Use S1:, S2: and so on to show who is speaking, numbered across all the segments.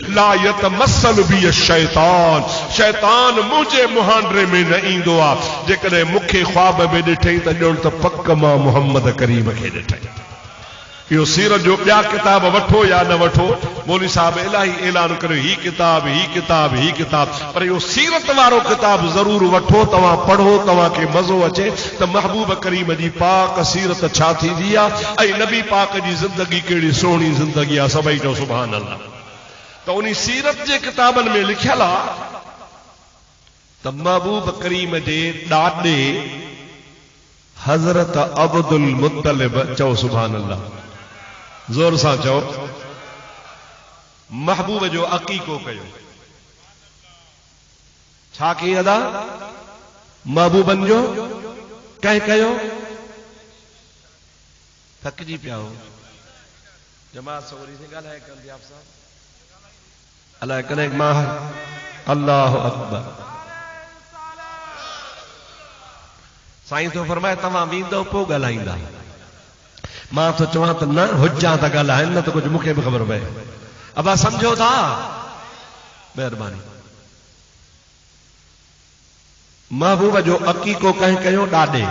S1: ला यतमस्सल बि शैतान, शैतान मुझे मुहांडरे में न ईंदो आ। जेकॾहिं मूंखे ख्वाब में ॾिठई त ॼण त पक मां मोहम्मद करीम खे ॾिठई। इहो सीरत जो ॿिया किताब वठो या न वठो, मौलवी साहब इलाही ऐलान करियो ही किताब ही किताब ही किताब, पर इहो सीरत वारो किताब ज़रूर वठो, तव्हां पढ़ो, तव्हांखे मज़ो अचे त महबूब करीम जी पाक सीरत छा थींदी आहे ऐं नबी पाक जी ज़िंदगी कहिड़ी सुहिणी ज़िंदगी आहे। सभई चओ सुभान अल्लाह। त उन सीरत जे किताबनि में लिखियल आहे त महबूब करीम जे ॾाॾे हज़रत अब्दुल मुत्तलिब, चओ सुभान अल्लाह, जोर सां चओ, महबूब जो अकीको कयो। छा कई अदा? महबूबन जो कंहिं कयो? थकिजी पिया हो जमात सवरी से ॻाल्हाए कंदी आप साहब अलाए कॾहिं मां अल्लाह अकबर। साईं तो फरमाए तव्हां वेंदो पोइ ॻाल्हाईंदा। मां तो चवां त न हुजां त ॻाल्हाइनि, न त कुझु मूंखे बि ख़बर पए। अबा सम्झो था? महिरबानी। महबूब जो अकीको कंहिं कयो? ॾाॾे।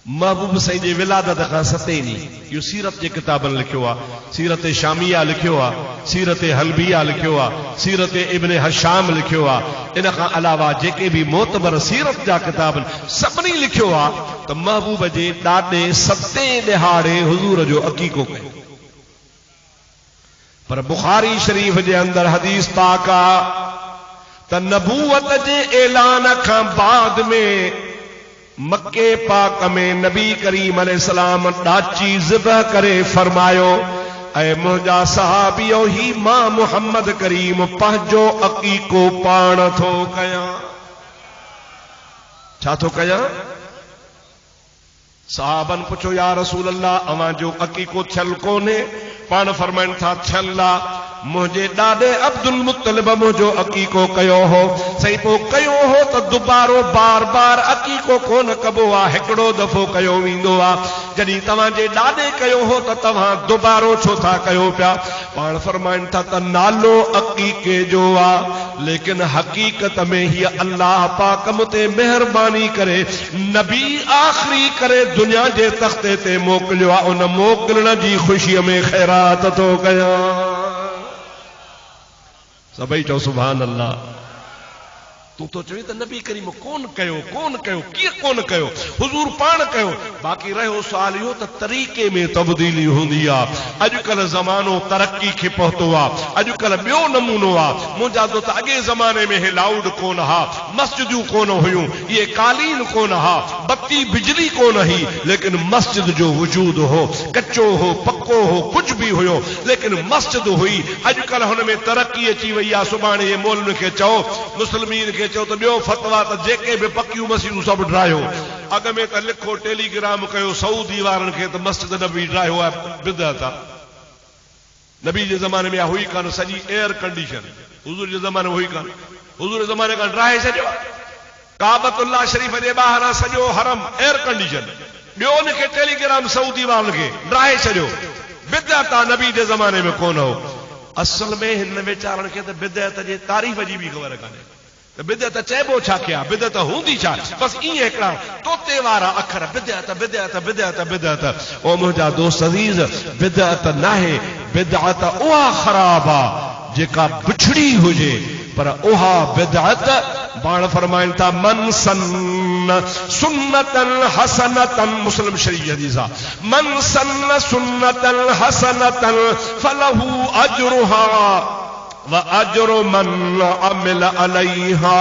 S1: महबूब साईं जे विलादत खां 7 ॾींहं इहो सीरत जे किताबनि लिखियो आहे। सीरत शामिया लिखियो आहे, सीरत हलबिया लिखियो आहे, सीरत इब्न हशाम लिखियो आहे। इन खां अलावा जेके बि मोतबर सीरत जा किताब सभिनी लिखियो आहे त महबूब जे ॾाॾे 7 ॾिहाड़े हुज़ूर जो अकीको कयो। पर बुखारी शरीफ जे अंदर हदीस पाक आहे त नबूवत जे ऐलान खां बाद में मक्के पाक में नबी करीम अलैहिस्सलाम ॾाची ज़िबह करे फरमायो, ऐं मुंहिंजा सहाबियो ही मां मुहम्मद करीम पंहिंजो अकीको पाण थो कयां। छा थो कयां? सहाबन पुछो या रसूल अल्लाह अवां जो अकीको थियल कोन्हे? पाण फरमाइनि था थियल आहे। मुंहिंजे ॾाॾे अब्दुल मुत्तलिब मुंहिंजो अकीको कयो हो। सही पोइ कयो हो त दुबारो बार बार अकीको कोन कबो आहे, हिकिड़ो दफ़ो कयो वेंदो आहे। जॾहिं तव्हांजे ॾाॾे कयो हो त तव्हां दुबारो छो था कयो पिया? पाण फरमाइनि था त नालो अकीके जो आहे, लेकिन हक़ीक़त में हीअ अल्लाह पाक मुते महिरबानी करे नबी आख़िरी करे दुनिया जे तख़्ते ते मोकिलियो आहे। उन मोकिलण जी ख़ुशीअ में ख़ैरात थो कयां। सभई चओ सुभान अल्लाह। तू तो चवे त नबी करीम कोन कयो, कोन कयो, कीअं कोन कयो? हुजूर पाण कयो। बाक़ी रहियो सुवाल इहो त तरीक़े में तब्दीली हूंदी आहे। अॼुकल्ह ज़मानो तरक़ी खे पहुतो आहे, अॼुकल्ह ॿियो नमूनो आहे। मुंहिंजा दोस्त अॻे ज़माने में हे लाउड कोन हा, मस्जिदूं कोन हुयूं, इहे कालीन कोन हा, बत्ती बिजली कोन हुई, लेकिन मस्जिद जो वजूद हो। कच्चो हो, पक्को हो, कुझु बि हुयो, लेकिन मस्जिद हुई। अॼुकल्ह हुन में तरक़ी अची वई आहे। सुभाणे ये मौलवी खे चओ, मुस्लिमीन खे चओ त ॿियो फतवा त जेके बि पकियूं मस्जिदूं सभु ड्राहियो। अॻ में त लिखो टेलीग्राम कयो सऊदी वारनि खे त मस्जिद नबी ड्राहियो आहे, बिदअत आहे। नबी जे ज़माने में हुई कान सॼी एयर कंडीशन, हुजूर जे ज़माने में हुई कान। हुजूर जे ज़माने खां ड्राहे छॾियो। काबतुल्लाह शरीफ जे ॿाहिरां सॼो हरम एयर कंडीशन, ॿियो उनखे टेलीग्राम सऊदी वारनि खे ड्राहे छॾियो। बिदअत आहे, नबी जे ज़माने में कोन हो। असल में हिन वीचारनि खे त बिदअत जे तारीफ़ जी बि ख़बर कान्हे त बिदअत चइबो छा कया, बिदअत हूंदी छा? बस ईअं हिकिड़ा तोते वारा अखर, बिदअत बिदअत बिदअत बिदअत। ओ मुंहिंजा दोस्त अज़ीज़, बिदअत नाहे, बिदअत उहा ख़राब आहे जेका बिछड़ी हुजे, पर उहा बिदअत पाण फरमाइनि था मन सन सुन्नतन हसनतन, मुस्लिम शरीफ हदीस आहे, मन सन सुन्नतन हसनतन फलहू अजरुहा व अजरु मन अमिल अलैहा।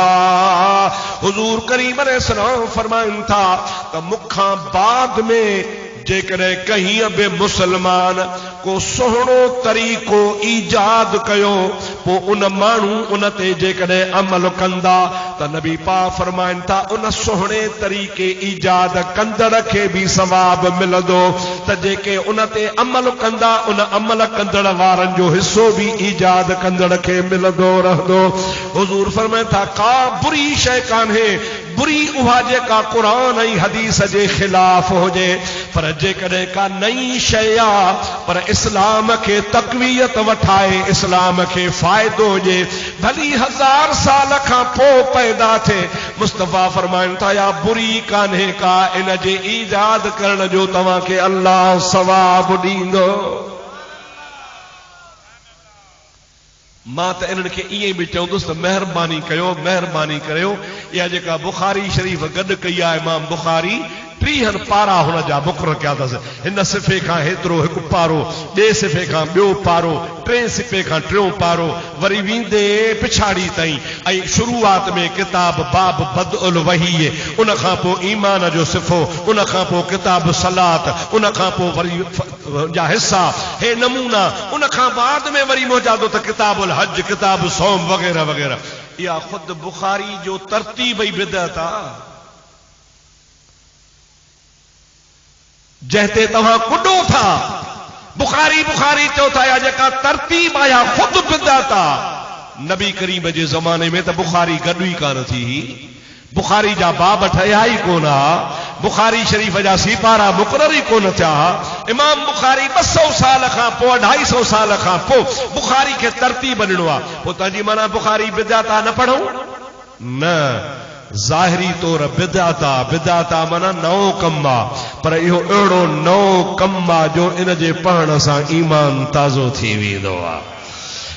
S1: हुजूर करीम अलैहिस्सलाम फरमाइनि था त मुखां बाद में जेकॾहिं कहीं बि मुसलमान को सुहिणो तरीक़ो ईजाद कयो, पोइ उन माण्हू उन ते जेकॾहिं अमल कंदा त नबी पाक फरमाइनि था उन सुहिणे तरीक़े ईजाद कंदड़ खे बि सवाब मिलंदो, त जेके उन ते अमल कंदा उन अमल कंदड़ वारनि जो हिस्सो बि ईजाद कंदड़ खे मिलंदो रहंदो। हुजूर फरमाइनि था का बुरी शइ कान्हे बुरी उहा जेका कुरान ऐं हदीस जे खिलाफ हुजे, पर जेकॾहिं का नई शइ आ पर इस्लाम खे तक़वियत वठाए, इस्लाम खे फ़ाइदो हुजे, भली 1000 साल खां पोइ पैदा थिए, मुस्तफ़ा फरमाइनि था या बुरी कान्हे का, इन जे ईजाद करण जो तव्हांखे अल्लाह सवाब ॾींदो। मां त इन्हनि खे ईअं बि चवंदुसि त महिरबानी कयो, इहा जेका बुखारी शरीफ़ गॾु कई आहे इमाम बुखारी, 30 पारा हुन जा मुक़रर कया अथसि। हिन सिफ़े खां हेतिरो हिकु पारो, ॿिए सिफ़े खां ॿियो पारो, 3 सिफ़े खां 3 पारो, वरी वेंदे पिछाड़ी ताईं, ऐं शुरूआत में किताब बाब बदउल वही, उन खां पोइ ईमान जो सिफ़ो, उन खां पोइ किताब सलात, उन खां पोइ वरी जा हिस्सा, हे नमूना, उन खां बाद में वरी मौजादो त किताबुल हज, किताब सौम वग़ैरह वग़ैरह। इहा ख़ुदि बुखारी जो तरतीब ई बिदअत आहे, जंहिंते तव्हां कुॾो था। बुखारी चओ था, या जेका तरतीब आया ख़ुदि बिदअत आहे। नबी करीम जे ज़माने में त बुखारी गॾु ई कान थी, बुखारी जा बाब ठहिया ई कोन हा, बुखारी शरीफ़ जा सिपारा मुक़रर ई कोन थिया। इमाम बुखारी 200 साल खां पोइ, 250 साल खां पोइ बुखारी खे तरतीब ॾिनो आहे। पोइ तव्हांजी माना बुखारी बिदअत आहे, न पढ़ूं? न, ज़ाहिरी तौर बिदअत माना नओं कमु आहे, पर इहो अहिड़ो नओं कमु आहे जो इन जे पढ़ण सां ईमान ताज़ो थी वेंदो आहे,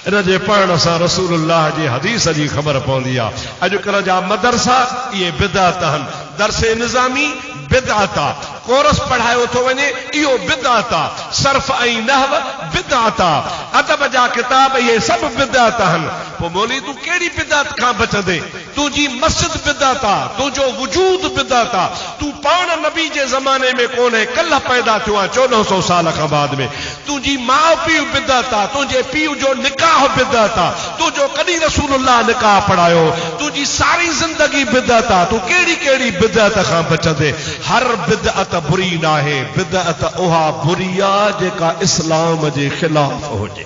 S1: इन जे पढ़ण सां रसूलुल्लाह जी हदीस जी ख़बर पवंदी आहे। अॼुकल्ह जा मदरसा इहे बिदअत आहिनि, दर्से निज़ामी बिदअत आहे, कोर्स पढ़ायो थो वञे इहो बिदअत आहे, सर्फ ऐं नहव बिदअत आहे, अदब जा किताब इहे सभु बिदअत आहिनि। पोइ मौली तूं कहिड़ी बिदअत खां बचंदे? तुंहिंजी मस्जिद बिदअत आहे, तुंहिंजो वजूद बिदअत आहे, तूं पाण नबी जे ज़माने में कोन्हे, कल्ह पैदा थियो आहे 1400 साल खां बाद में। तुंहिंजी माउ पीउ बिदअत आहे, तुंहिंजे पीउ जो निकाह बिदअत आहे, तुंहिंजो कॾहिं रसूलुल्लाह निकाह पढ़ायो, तुंहिंजी सारी ज़िंदगी बिदअत आहे। तूं कहिड़ी बिदअत खां बचंदे? हर बिदअत बुरी न आहे, बिदअत उहा बुरी आहे जेका इस्लाम जे ख़िलाफ़ हुजे,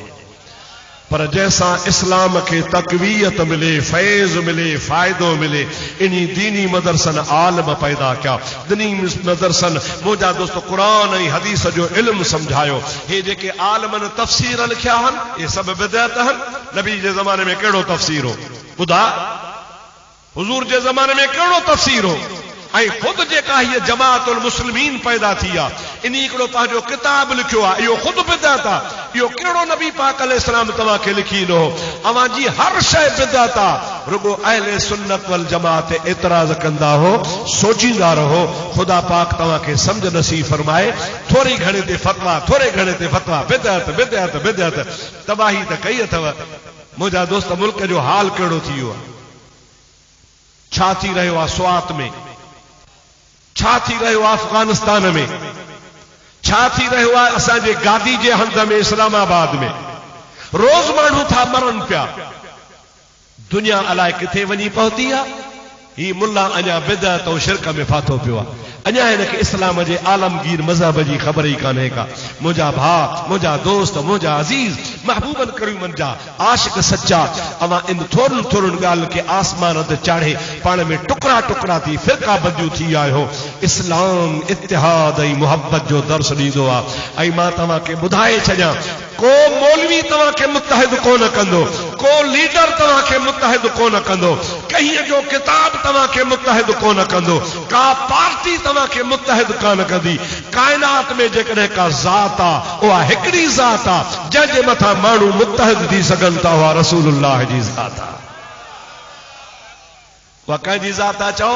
S1: पर जैसां इस्लाम खे तक़वियत मिले, फैज़ मिले, फ़ाइदो मिले। इन्ही दीनी मदरसन आलम पैदा कया, दीनी मदरसन मुंहिंजा दोस्त कुरान ऐं हदीस जो इल्मु समझायो। हे जेके आलमन तफ़सीर लिखिया आहिनि, इहे सभु बिदअत आहिनि। नबी जे ज़माने में कहिड़ो तफ़सीर हो ॿुधा? हुज़ूर जे ज़माने में कहिड़ो तफ़सीर हो? ऐं ख़ुदि जेका हीअ जमाअतुल मुस्लिमीन पैदा थी आहे, इन हिकिड़ो पंहिंजो किताब लिखियो आहे, इहो ख़ुदि बिदअत आहे। इहो कहिड़ो नबी पाक अलैहिस्सलाम तव्हांखे लिखी ॾिनो? अवां जी हर शइ बिदअत आहे। रुगो अहले सुन्नत वल जमाअत एतिराज़ कंदा हो, सोचींदा रहो, ख़ुदा पाक तव्हांखे सम्झ नसीब फरमाए। थोरी घणे ते फतवा, बिदअत तबाही त कई अथव। मुंहिंजा दोस्त, मुल्क जो हाल कहिड़ो थी वियो आहे? छा थी रहियो आहे स्वात में? छा थी रहियो आहे अफगानिस्तान में? छा थी रहियो आहे असांजे गादी जे हंध में इस्लामाबाद में? रोज़ माण्हू था मरनि पिया। दुनिया अलाए किथे वञी पहुती आहे। ही मुल्ला अञा बिदअत ऐं शिरक में फाथो पियो आहे। अञा हिनखे इस्लाम जे आलमगीर मज़हब जी ख़बर ई कान्हे का। मुंहिंजा भाउ, मुंहिंजा दोस्त, मुंहिंजा अज़ीज़ महबूबन करीमन जा आशिक सच्चा, अवां इन थोरनि ॻाल्हि खे आसमान ते चाढ़े पाण में टुकड़ा थी फ़िरका बंदियूं थी आहियो। इस्लाम इत्तिहाद ऐं मुहबत जो दर्स ॾींदो आहे। ऐं मां तव्हांखे ॿुधाए छॾियां, को मौलवी तव्हांखे मुत्तहिद कोन कंदो, को लीडर तव्हांखे मुत्तहिद कोन कंदो, कहीं जो किताब तव्हांखे मुत्तहिद कोन कंदो, का पार्टी तव्हांखे मुत्तहिद कान कंदी। काइनात में जेकॾहिं का ज़ात आहे, उहा हिकिड़ी ज़ात आहे जंहिंजे मथां माण्हू मुत्तहिद थी सघनि था, उहा रसूलुल्लाह जी ज़ात आहे। उहा कंहिंजी ज़ात आहे? चओ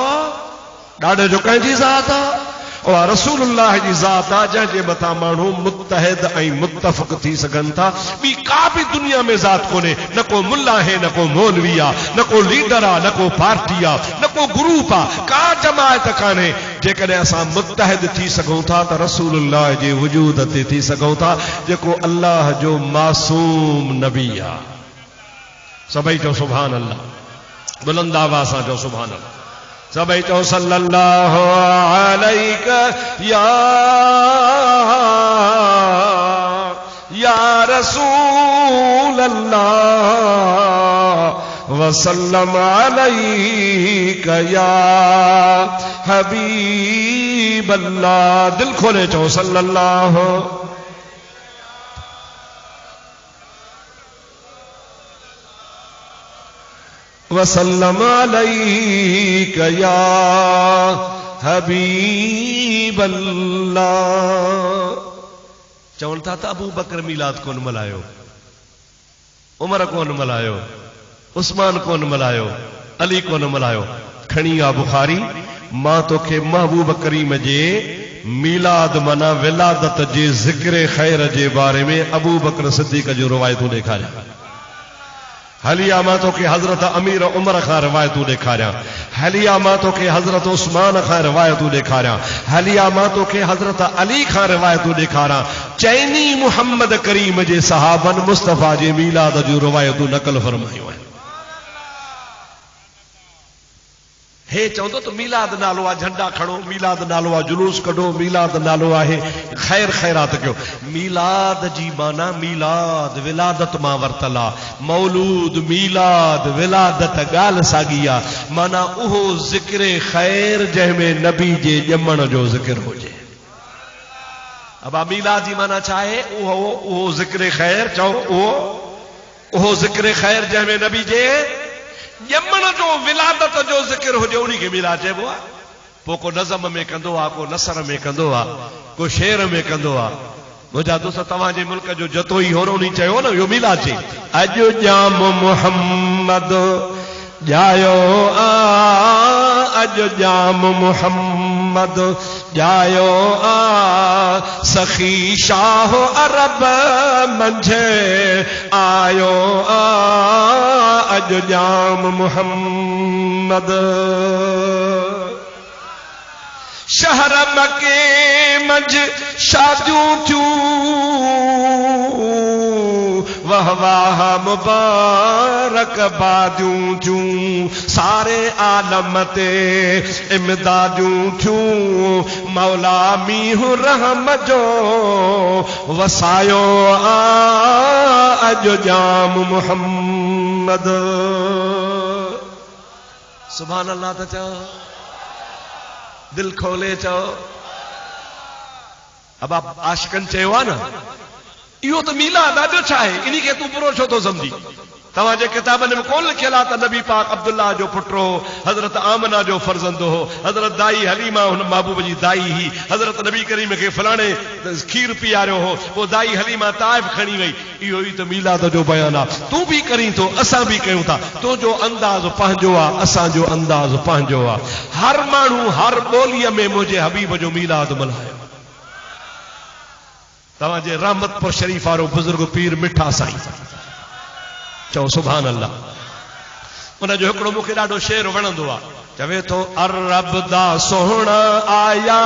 S1: ॾाढे जो कंहिंजी ज़ात आहे? उहा रसूलुल्लाह जी ज़ात आहे जंहिंजे मथां माण्हू मुत्तहिद ऐं मुत्तफ़िक़ थी सघनि था। ॿी का बि दुनिया में ज़ात कोन्हे, न को मुल्ला आहे, न को मौलवी आहे, न को लीडर आहे, न को पार्टी आहे, न को ग्रुप आहे, का जमायत कान्हे। जेकॾहिं असां मुत्तहिद थी सघूं था त रसूलुल्लाह जे वजूद ते थी सघूं था, जेको अल्लाह जो मासूम नबी आहे। सभई चओ सुभान अल्लाह, बुलंद आवाज़ सां चओ सुभान अल्लाह। सभई चओ सल्लल्लाहु अलैका या रसूल अल्लाह वसल्लम अलैका या हबीब अल्लाह। दिल खोले चो सल्लल्लाहु वसल्लम अलैका या हबीब अल्लाह। चवण था त अबू बकर मीलाद कोन मल्हायो, उमर कोन मल्हायो, उस्मान कोन मल्हायो, अली कोन मल्हायो। खणी आ बुखारी, मां तोखे महबूब करीम जे मीलाद माना विलादत जे ज़िक्र खैर जे बारे में अबू बकर सिद्दीक़ जो रवायतूं ॾेखारिया। हलिया मां तोखे हज़रत अमीर उमर खां रवायतूं ॾेखारियां। हलिया मां तोखे हज़रत उस्मान खां रवायतूं ॾेखारियां। हलिया मां तोखे हज़रत अली खां रवायतूं ॾेखारां। चैनी मुहम्मद करीम जे सहाबन मुस्तफ़ा जे मीलाद जूं रवायतूं नक़ल फरमायूं आहिनि। हे चवंदो त मीलाद नालो आहे, झंडा खणो, मीलाद नालो आहे, जुलूस कढो, मीलाद नालो आहे खैर खैरात कयो। मीलाद जी माना मीलाद विलादत मां वरतल आहे। मौलूद मीलाद विलादत ॻाल्हि साॻी आहे। माना उहो ज़िक्र खैर जंहिंमें नबी जे ॼमण जो ज़िक्र हुजे। अब मीलाद जी माना छा आहे? उहो ज़िक्र खैर, चओ उहो ज़िक्र खैर जंहिंमें नबी जे ॼमण जो विलादत जो ज़िक्र हुजे, उन्ही खे मीलाद चइबो आहे। पोइ को नज़म में कंदो आहे, को नसर में कंदो आहे, को शेर में कंदो आहे। मुंहिंजा दोस्त तव्हांजे मुल्क जो जतोई हो उन्ही चयो न इहो मीलाद चई। अॼु जाम मुहम्मद जायो आ, अॼु जाम मुहम्मद जायो आ, सखी शाह अरब मंझे आयो आ, अॼु जाम मुहम्मद। शहर मके मंझ शादियूं थियूं, वाह वाह मुबारक बादियूं थियूं, सारे आलम ते इमदादियूं थियूं। मौला मीहु रहम जो वसायो आ, अॼु जाम मुहम्मद। सुभान अल्लाह त चओ, दिल खोले चओ। अब आप आशिकन चयो आहे न, इहो त मीलाद आहे, ॿियो छा आहे? इन्ही खे तूं बुरो छो थो समझी? तव्हांजे किताबनि में कोन लिखियल आहे त नबी पाक अब्दुल्ला जो पुटु हो, हज़रत आमना जो फर्ज़ंद हो, हज़रत दाई हलीमा हुन महबूब जी दाई ही, हज़रत नबी करीम खे फलाणे खीर पीआरियो हो, पोइ दाई हलीमा ताइफ खणी वई। इहो ई त मीलाद जो बयान आहे। तूं बि करीं थो, असां बि कयूं था। तुंहिंजो अंदाज़ पंहिंजो आहे, असांजो अंदाज़ पंहिंजो आहे। हर माण्हू हर ॿोलीअ में मुंहिंजे हबीब जो मीलाद मल्हायो। तव्हांजे रहमतपुर शरीफ वारो बुज़ुर्ग पीर मिठा साईं, चओ सुभान अल्लाह। उनजो हिकिड़ो मूंखे ॾाढो शेर वणंदो आहे। चवे थो, अरब दा सोहणा आया,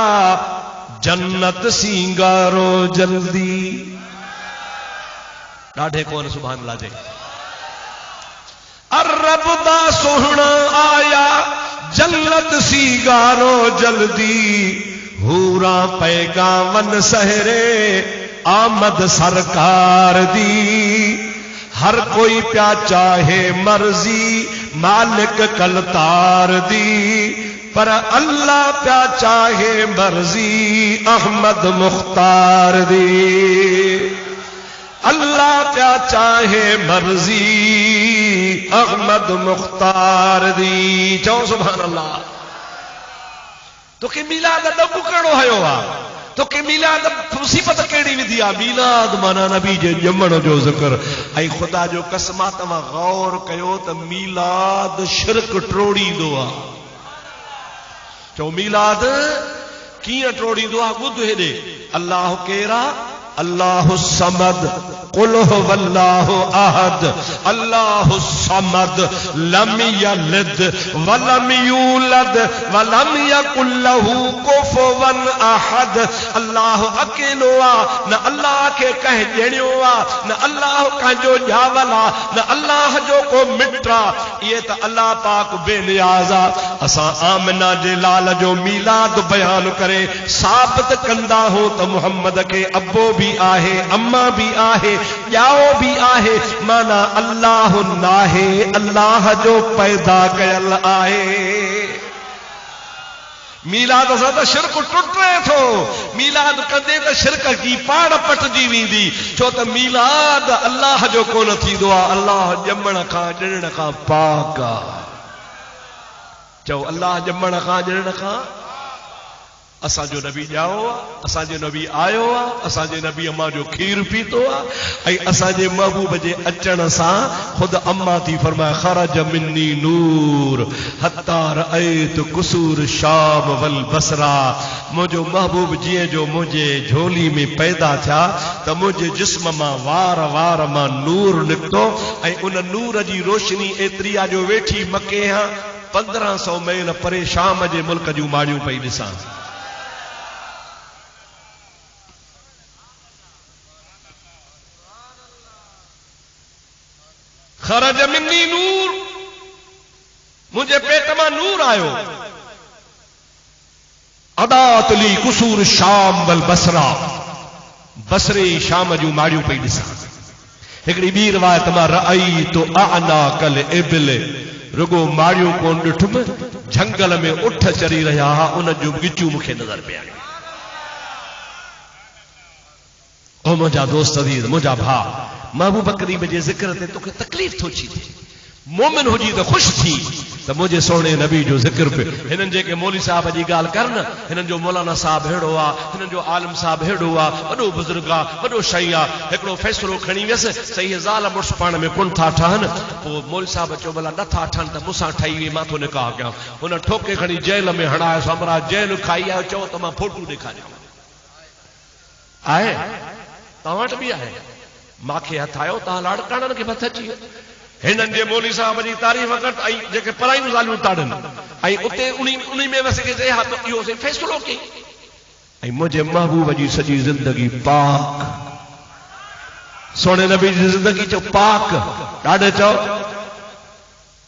S1: जन्नत सिंगारो जल्दी। ॾाढे कोन सुभान अल्लाह जे। अरब दा सोहणा आया, जन्नत सिंगारो जल्दी, हूरा पैगामन सहरे आमद सरकार दी। हर कोई प्या चाहे मर्जी मालिक कलतार दी, पर अल्लाह प्या चाहे मर्जी अहमद मुख्तार दी। अल्लाह प्या चाहे मर्जी अहमद मुख्तार दी। चओ सुभान अल्लाह। तोखे मीलाद ॾबु कहिड़ो हयो आहे? तोखे मीलाद मुसीबत कहिड़ी विधी आहे? मीलाद माना नबी जे ॼमण जो ज़िक्र। ऐं ख़ुदा जो कसम आहे, तव्हां गौर कयो त मीलाद शिरक टोड़ींदो आहे। चओ मीलाद कीअं टोड़ींदो आहे? ॿुध हेॾे। अल्लाह केरा? अल्लाहु समद, कुल हुवल्लाहु अहद, अल्लाहु समद, लम यलिद वलम यूलद वलम यकुल लहू कुफुवन अहद। अल्लाह अकेलो आहे, न अल्लाह खे कंहिं ॼणियो आहे, न अल्लाह कंहिंजो ॼावल आहे, न अल्लाह जो को मिट आहे। इहे त अल्लाह पाक बेनियाज़ आहे। असां आमिना जे लाल जो मीलाद बयान करे साबित कंदा हो त मुहम्मद के अब्बो भी आहे, अम्मा भी आहे, ॼाओ भी आहे, माना अल्लाह नाहे, अल्लाह जो पैदा कयल आहे। मीलाद सां त शिरक टुटे थो, मीलाद कंदे त शिरक की पाण पटजी वेंदी, छो त मीलाद अल्लाह जो कोन थींदो आहे, अल्लाह ॼमण खां ॼणण खां पाक आहे। चओ अल्लाह ॼमण खां ॼणण खां। असांजो नबी ॼाओ आहे, असांजो नबी आयो आहे, असांजे नबी अम्मा जो खीर पीतो आहे, ऐं असांजे महबूब जे अचण सां ख़ुदि अम्मा थी फरमाए खरज मिन्नी नूर हत्ता रअयतु कुसूर शाम वल बसरा। मुंहिंजो महबूब जीअं जो मुंहिंजे झोली में पैदा थिया त मुंहिंजे जिस्म मां वार वार मां नूर निकितो, ऐं उन नूर जी रोशनी एतिरी आहे जो वेठी मके हां 1500 मील परे शाम जे मुल्क जूं माड़ियूं पई ॾिसां। खरज मिन्नी नूर, मुझे पेट में नूर आयो। अदात ली कुसूर शाम वल बसरा, बसरे शाम जूं माड़ियूं पई ॾिसां। हिकिड़ी ॿी रिवायत मां रअई तो आना कल इबिल, रुगो माड़ियूं कोन ॾिठुमि, झंगल में उठ चरी रहिया हुआ, उन जूं गिचूं मूंखे नज़र पिया। ओ मुंहिंजा दोस्त अज़ीज़, मुंहिंजा भाउ, महबूब करीम जे ज़िक्र ते तोखे तकलीफ़ थो थी थिए, मोमिन हुजी त ख़ुशि थी त मुंहिंजे सोणे नबी जो ज़िक्र पे। हिननि जेके मौली साहब जी ॻाल्हि कर न, हिननि जो मौलाना साहब हेड़ो आहे, हिननि जो आलिम साहब हेड़ो आहे, वॾो बुज़ुर्ग आहे, वॾो शई आहे। हिकिड़ो फ़ैसिलो खणी वियसि, सही ज़ाल मुड़ुस पाण में कोन था ठहनि, पोइ मौली साहब चयो भला नथा ठहनि त मूंसां ठही वई, मां थो निकाह कयां। हुन ठोके खणी जेल में हणायोसि, हमरा जेल खाई आयो, चओ त मां फोटू ॾेखारियां। आहे तव्हां वटि बि आहे, मांखे हथ आयो, तव्हां लाड़काणनि खे हथ अची वियो। हिननि जे मौली साहब जी तारीफ़ कर, ऐं जेके परायूं ॻाल्हियूं ताड़नि, ऐं उते उन में वसी खे चई हा त इहो फ़ैसिलो कई। ऐं मुंहिंजे महबूब जी सॼी ज़िंदगी पाक, सोने नबी जी ज़िंदगी चओ पाक, ॾाढे चओ।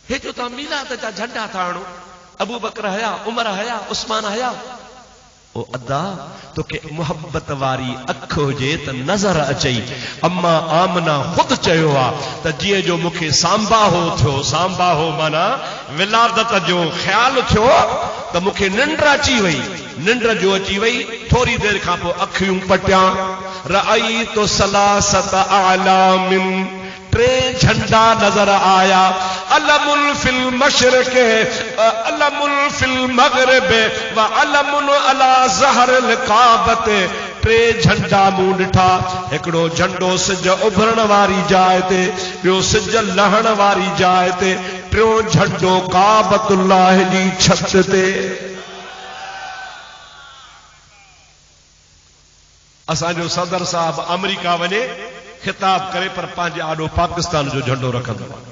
S1: हे जो तव्हां मीलाद जा झंडा था आणो, अबू बकर हया, उमर हया, उस्मान हया, ओ अदा तोखे मोहब्बत वारी अख हुजे त नज़र अचई। अम्मा आमना ख़ुदि चयो आहे त जीअं जो मूंखे सांबाहो थियो, सांबाहो माना विलादत जो ख़्यालु थियो त मूंखे निंड अची वई, निंड जो अची वई, थोरी देरि खां पोइ अखियूं पटियां, रअई तो सलासत आलामिन, 3 झंडा नजर आया, अलमुल फिल मशरिक, अलमुल फिल मगरिब व अलमुन अला ज़हरिल काबत। 3 झंडा मूं ॾिठा, हिकिड़ो झंडो सिज उभरण वारी जाइ ते, ॿियो सिज लहण वारी जाइ ते, टियों झंडो काबतुल्लाह जी छत ते। असांजो सदर साहब अमेरिका वञे खिताब करे, पर पंहिंजे आॾो पाकिस्तान जो झंडो रखंदो आहे।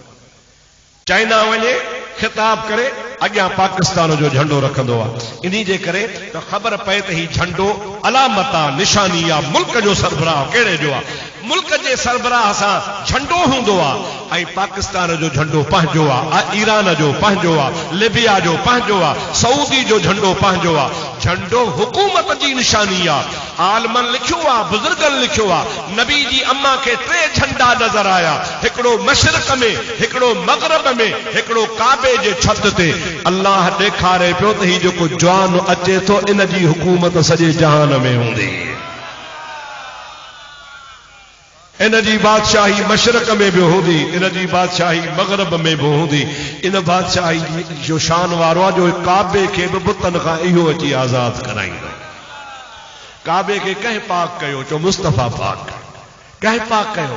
S1: चाइना वञे खिताब करे, अॻियां पाकिस्तान जो झंडो रखंदो आहे। इन्ही जे करे त ख़बर पए त ही झंडो अलामत आहे, निशानी आहे, मुल्क जो सरबराह कहिड़े जो आहे। मुल्क जे सरबराह सां झंडो हूंदो आहे, ऐं पाकिस्तान जो झंडो पंहिंजो आहे, ईरान जो पंहिंजो आहे, लिबिया जो पंहिंजो आहे, सऊदी जो झंडो पंहिंजो आहे। झंडो हुकूमत जी निशानी आहे। आलमन लिखियो आहे, बुजुर्गनि लिखियो आहे, नबी जी अम्मा खे 3 झंडा नज़र आया, हिकिड़ो मशरिक़ में, हिकिड़ो मग़रिब में, हिकिड़ो काबे जे छत ते। अल्लाह ॾेखारे पियो त ही जेको जवान अचे थो, इन जी हुकूमत सॼे जहान में हूंदी, इन जी बादशाही मशरिक़ में बि हूंदी, इन जी बादशाही मग़रिब में बि हूंदी। इन बादशाही जो शान वारो आहे जो काबे खे बि बुतनि खां इहो अची आज़ाद कराईंदो। काबे खे कंहिं पाक कयो, चो मुस्तफ़ा पाक, कंहिं पाक कयो,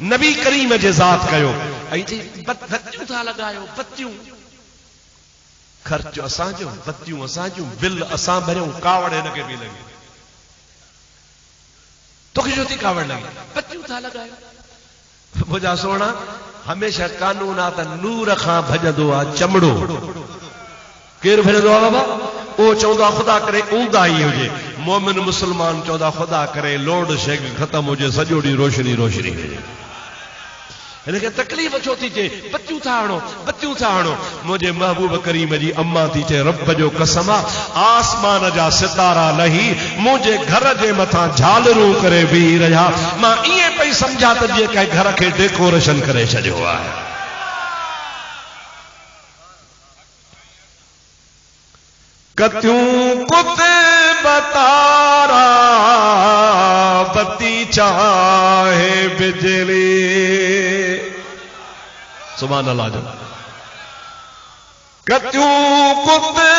S1: नबी करीम जे ज़ात कयो। ऐं बत्तियूं था लॻायो, बत्तियूं, ख़र्च असांजो, बत्तियूं असांजूं, बिल असां भरियूं, कावड़ हिनखे बि लॻी। तोखे छो थी कावड़ लॻी? बत्तियूं था लॻायो। मुंहिंजा सोना, हमेशह कानून आहे त नूर खां भॼंदो आहे चमड़ो। केरु भॼंदो आहे बाबा? उहो चवंदो आहे ख़ुदा करे ऊंदा ई हुजे। मोमिन मुस्लमान चवंदा ख़ुदा करे लोड शेक ख़तम हुजे, सॼो ॾींहुं रोशनी रोशनी हुजे। हिनखे तकलीफ़ छो थी चे बच्चूं था हणो मुझे महबूब करीम जी अम्मा थी चे रब जो कसम आसमान जा सितारा लही मुझे घर जे मथा झालरूं करे बीह रहा मां इए पई समझा त जीअं कंहिं घर के डेकोरेशन करे छॾियो आहे कत्यूं कुते बतारा बत्ती चाहे बिजली सुभान अल्लाह जो कत्यूं कुते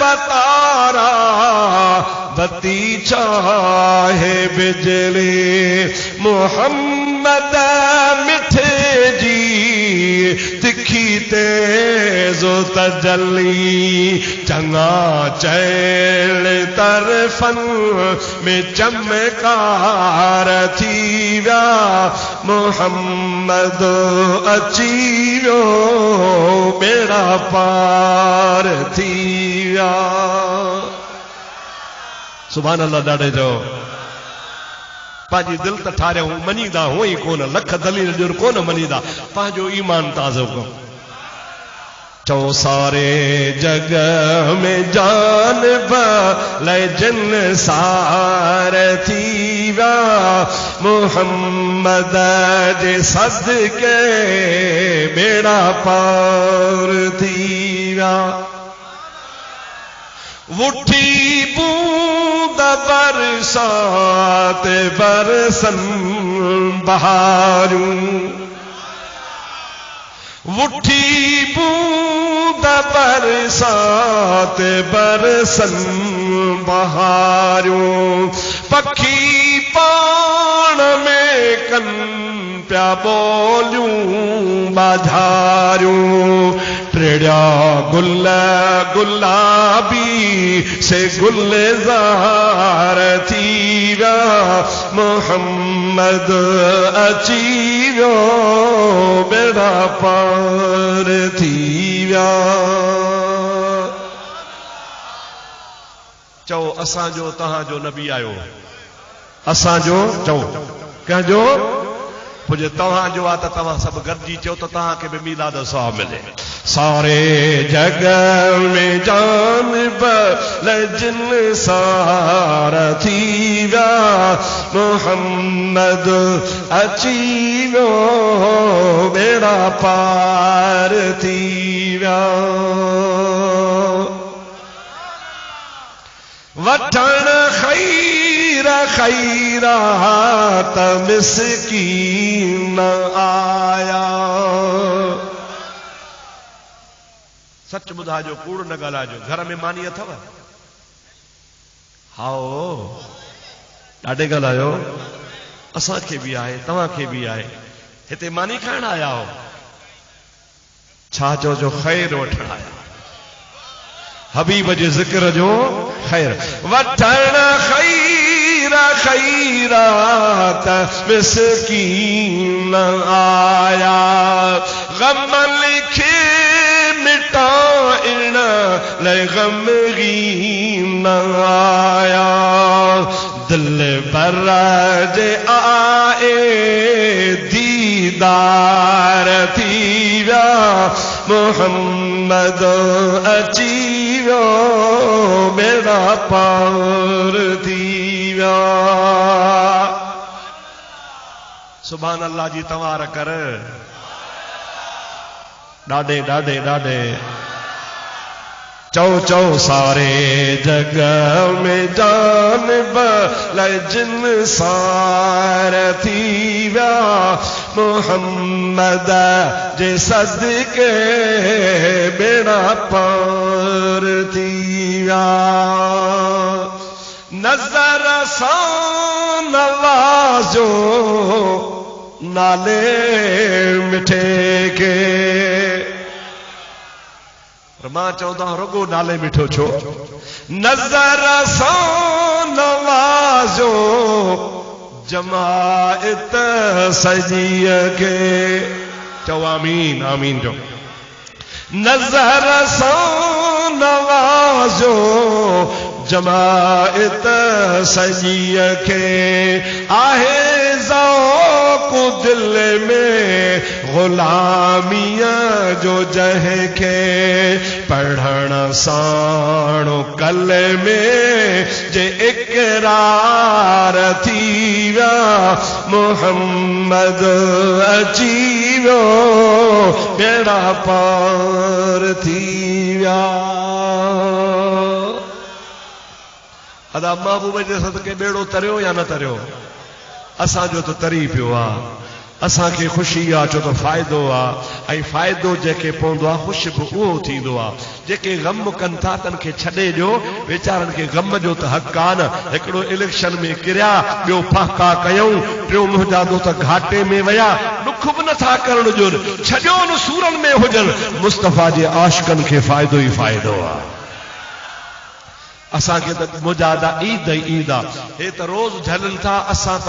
S1: बतारा बत्ती चाहे बिजली मोहम्मद मिठे जी तिखी तेज़ो तजली चंगा चैल तरफन में चमकार थी व्या मोहम्मद अची वियो बेड़ा पार थी व्या सुभान अल्लाह ॾाढे जो पंहिंजी दिल त ठारियूं मञीदा हो ई कोन लख दलील ॾियो कोन मञीदा पंहिंजो ईमान ताज़ो कयो चओ सारे जग में जान भले जिन सार थी विया मोहम्मद जे सदके बेड़ा पार थी विया उठी बूंद बरसात बरसन बहारूं उठी बूंद बरसात बरसन बहारूं पखी पाण में कन प्या बोलियूं बाधारूं टेड़ा गुल गुलाबी से गुलजार थी व्या मोहम्मद अची वियो बेड़ा पार थी व्या चओ असांजो तव्हांजो नबी आयो असांजो चओ कंहिंजो मुझे तव्हांजो आहे त तव्हां सभु गॾिजी चओ त तव्हांखे बि मीलाद सवाब मिले सारे जग में जान भले जिन सार थी विया मोहम्मद अची वियो बेड़ा पार थी विया वठण खैर खैरात मिस्कीन आया सच ॿुधाइजो कूड़ न ॻाल्हाइजो घर में मानी अथव हाओ ॾाढे ॻाल्हायो असांखे बि आहे तव्हांखे बि आहे हिते मानी खाइण आया हो छा चओ जो ख़ैर वठण आया हबीब जे ज़िक्र जो ख़ैर वठण खैर खैरात मिस्कीन आया गम लिखे मिटाइण लाइ गमगीन आया दिल भर जे आए दीदार थी विया मोहम्मद अची वियो बेड़ा पार थी विया सुभान अल्लाह जी तवार कर ॾाढे ॾाढे ॾाढे चौ चौ सारे जग में जान भले जिन सार थी विया मोहम्मद जे सदके बेड़ा पार थी विया नज़र सां नवाज़ो नाले मिठे के मां चवंदा रुगो नाले मिठो छो नज़र सां नवाज़ो जमायत सजीअ खे चओ आमीन आमीन जो नज़र सां नवाज़ो जमायत सजीअ खे आहे ज़ौक़ दिल में गुलामिया जो जह के पढ़ण साणो कल में जे इकरार थी विया मोहम्मद अची वियो बेड़ा पार थी विया। अदा महबूब जे सदके बेड़ो तरियो या न तरियो? असांजो तो तरी पियो आहे। असांखे ख़ुशी आहे छो त फ़ाइदो आहे ऐं फ़ाइदो जेके पवंदो आहे ख़ुशि बि उहो थींदो आहे। जेके ग़म कनि था तन खे छॾे ॾियो, वीचारनि खे ग़म जो त हक़ आहे न। हिकिड़ो इलेक्शन में किरिया, ॿियो फाका कयूं, टियों मुंहिंजा दोस्त घाटे में विया, ॾुख बि नथा करणु ॾियोनि, छॾियो न सूरनि में हुजनि। मुस्तफ़ा जे आशिक़नि खे फ़ाइदो ई फ़ाइदो आहे। असांखे त मुजादा ईद ईद आहे, हे त रोज़ झलनि था। असां त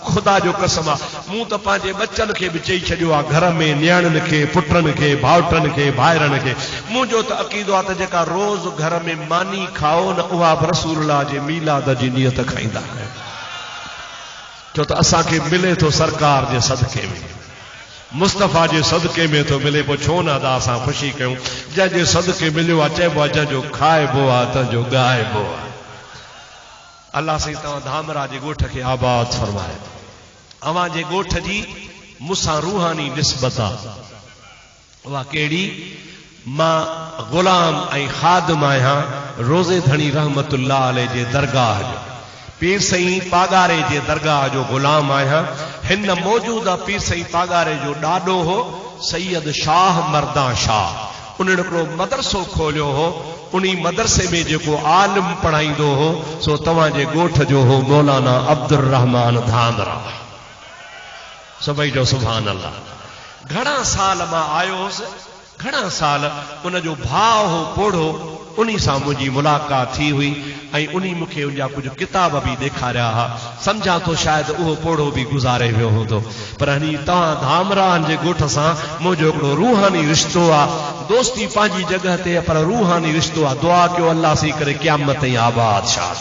S1: ख़ुदा जो कसम आहे, मूं त पंहिंजे बच्चनि खे बि चई छॾियो आहे, घर में नियाणियुनि खे, पुटनि खे, भाउटनि खे, भाइरनि खे, मुंहिंजो त अक़ीदो आहे त जेका रोज़ घर में मानी खाओ न उहा बि रसूलुल्लाह जे मीलाद जी नियत खाईंदा आहिनि। छो त असांखे मिले थो सरकार जे सदके में, मुस्तफ़ा जे सदके में तो मिले, पोइ छो न अदा असां ख़ुशी कयूं। जंहिंजे सदके मिलियो आहे चइबो आहे जंहिंजो खाइबो आहे तंहिंजो ॻाइबो आहे। अल्लाह साईं तव्हां धामरा जे ॻोठ खे आबाद फरमाए। अव्हां जे ॻोठ जी मूंसां रूहानी निस्बत आहे। उहा कहिड़ी? मां ग़ुलाम ऐं ख़ादिम आहियां रोज़े धणी रहमतुल्लाह अलैह जे दरगाह जो, पीर साईं पागारे जे दरगाह जो ग़ुलाम आहियां। हिन मौजूदा पीर साईं पागारे जो ॾाॾो हो सैयद शाह मर्दा शाह। उन्हनि हिकिड़ो मदरसो खोलियो हो। उन मदरसे में जेको आलिम पढ़ाईंदो हो सो तव्हांजे ॻोठ जो हो मौलाना अब्दुर रहमान धांधरा। सभई जो सुभान अल्लाह। घणा साल मां आयो हुउसि, घणा साल उन जो भाउ हो पोढ़ो, उन्हीं सां मुंहिंजी मुलाक़ात थी हुई ऐं उन्हीं मूंखे उनजा कुझु किताब बि ॾेखारिया हुआ। सम्झां थो शायदि उहो पोढ़ो बि गुज़ारे वियो हूंदो, पर हनी तव्हां धामरान जे ॻोठ सां मुंहिंजो हिकिड़ो रूहानी रिश्तो आहे। दोस्ती पंहिंजी जॻह ते, पर रूहानी रिश्तो आहे। दुआ कयो अल्लाह सी करे क़यामत ताईं आबाद शाद।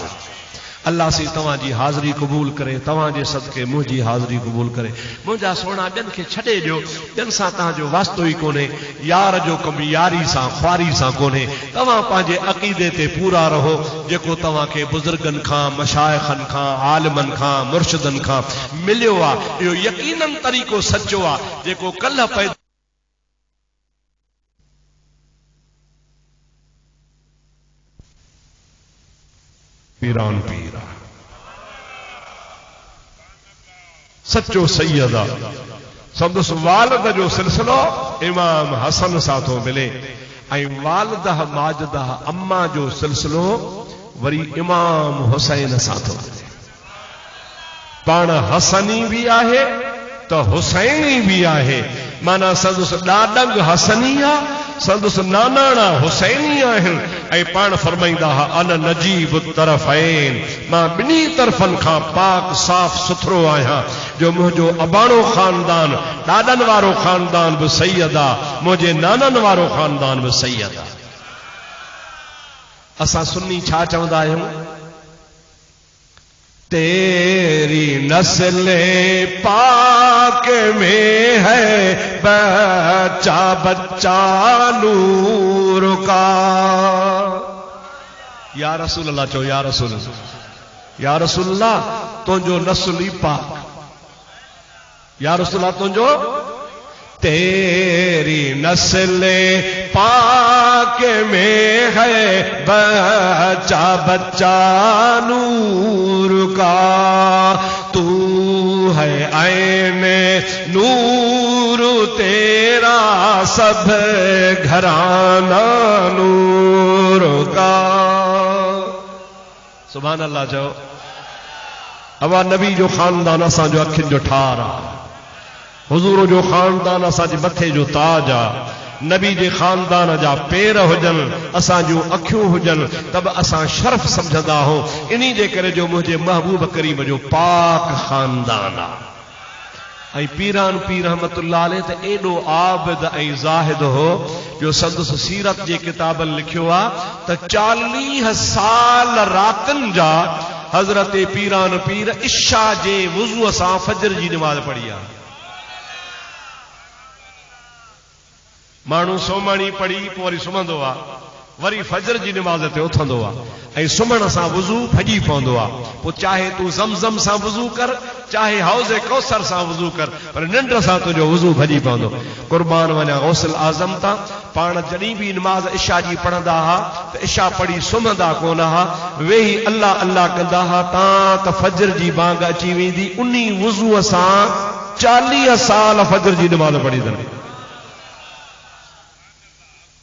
S1: अल्लाह सी तव्हांजी हाज़िरी क़बूल करे, तव्हांजे सदके मुंहिंजी हाज़िरी क़बूल करे। मुंहिंजा सोना ॿियनि खे छॾे ॾियो, ॿियनि सां तव्हांजो वास्तो ई कोन्हे। यार जो कमु यारी सां ख्वारी सां कोन्हे। तव्हां पंहिंजे अक़ीदे ते पूरा रहो जेको तव्हांखे बुज़ुर्गनि खां, मशाइखनि खां, आलिमनि खां, मुर्शिदनि खां मिलियो आहे। इहो यकीनन तरीक़ो सचो आहे जेको कल्ह पैदा पीरान पीर आहे, सचो सैयद आहे। संदसि वालिद जो सिलसिलो इमाम हसन सां थो मिले ऐं वालिदह माजिदह अम्मा जो सिलसिलो वरी इमाम हुसैन सां थो मिले। पाण हसनी बि आहे त हुसैनी बि आहे। माना संदसि ॾाॾंग हसनी आहे, संदसि नानाणा हुसैनी आहिनि। ऐं पाण फरमाईंदा हा अन नजीब तरफ़ैन, मां ॿिन्ही तरफ़नि खां पाक साफ़ सुथरो आहियां। जो मुंहिंजो अबाणो ख़ानदान, ॾाॾनि वारो ख़ानदान बि सैयद आहे, मुंहिंजे नाननि वारो ख़ानदान बि सैयद आहे। असां सुन्नी छा चवंदा आहियूं? तेरी नस्ल पाक में है बच्चा बच्चा नूर का। या रसूल अल्लाह चो, या रसूल अल्लाह, या रसूल अल्लाह तुंहिंजो नस्ल ई पाक, या रसूल अल्लाह तुंहिंजो। तेरी नस्ल पाक में है बच्चा बच्चा नूर का, तू है ऐने नूर तेरा सब घराना नूर का। सुभान अल्लाह चओ। अवा नबी जो खानदान असांजो अखियुनि जो ठार आहे। हुजूर जो खानदान असांजे मथे जो ताज आहे। नबी जे खानदान जा पेर हुजनि, असांजूं अखियूं हुजनि, त बि असां शर्फ़ सम्झंदा हो। इन्ही जे करे जो मुंहिंजे महबूब करीम जो पाक खानदान आहे। ऐं पीरान पीर रहमतुल्लाह अलैह त एॾो आबिद ऐं ज़ाहिद हो जो संदसि सीरत जे किताबनि लिखियो आहे त 40 साल रातिनि जा हज़रत पीरान पीर इशा जे वुज़ूअ सां फजर जी नमाज़ पढ़ी आहे। माण्हू सोमाणी पढ़ी पोइ वरी सुम्हंदो आहे, वरी फजर जी निमाज़ ते उथंदो आहे ऐं सुम्हण सां वुज़ू भॼी पवंदो आहे। पोइ चाहे तूं ज़मज़म सां वुज़ू कर, चाहे हौज़ कौसर सां वुज़ू कर, पर निंड सां तुंहिंजो वुज़ू भॼी पवंदो। क़ुर्बान वञा गौसल आज़म तां। पाण जॾहिं बि निमाज़ इशा जी पढ़ंदा हुआ त इशा पढ़ी सुम्हंदा कोन हुआ, वेही अल्लाह अल्लाह कंदा हुआ तां त फजर जी बांग अची वेंदी। उन वुज़ूअ सां 40 साल फजर जी निमाज़ पढ़ी अथनि।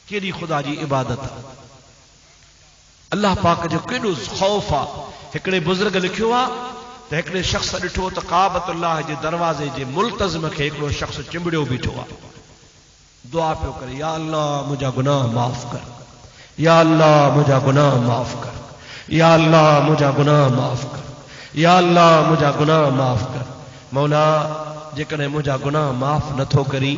S1: केॾी ख़ुदा जी इबादत आहे, अल्लाह पाक जो केॾो ख़ौफ़ आहे। हिकिड़े बुज़ुर्ग लिखियो आहे त हिकिड़े शख़्स ॾिठो त काबतुल्लाह जे दरवाज़े जे मुल्तज़िम खे हिकिड़ो शख़्स चिंबड़ियो बीठो आहे, दुआ पियो करे, या अल्लाह मुंहिंजा गुनाह माफ़ कर, या अल्लाह मुंहिंजा गुनाह माफ़ कर, या अल्लाह मुंहिंजा गुनाह माफ़ कर, या अल्लाह मुंहिंजा गुनाह माफ़ कर। मौला जेकॾहिं मुंहिंजा गुनाह माफ़ नथो करी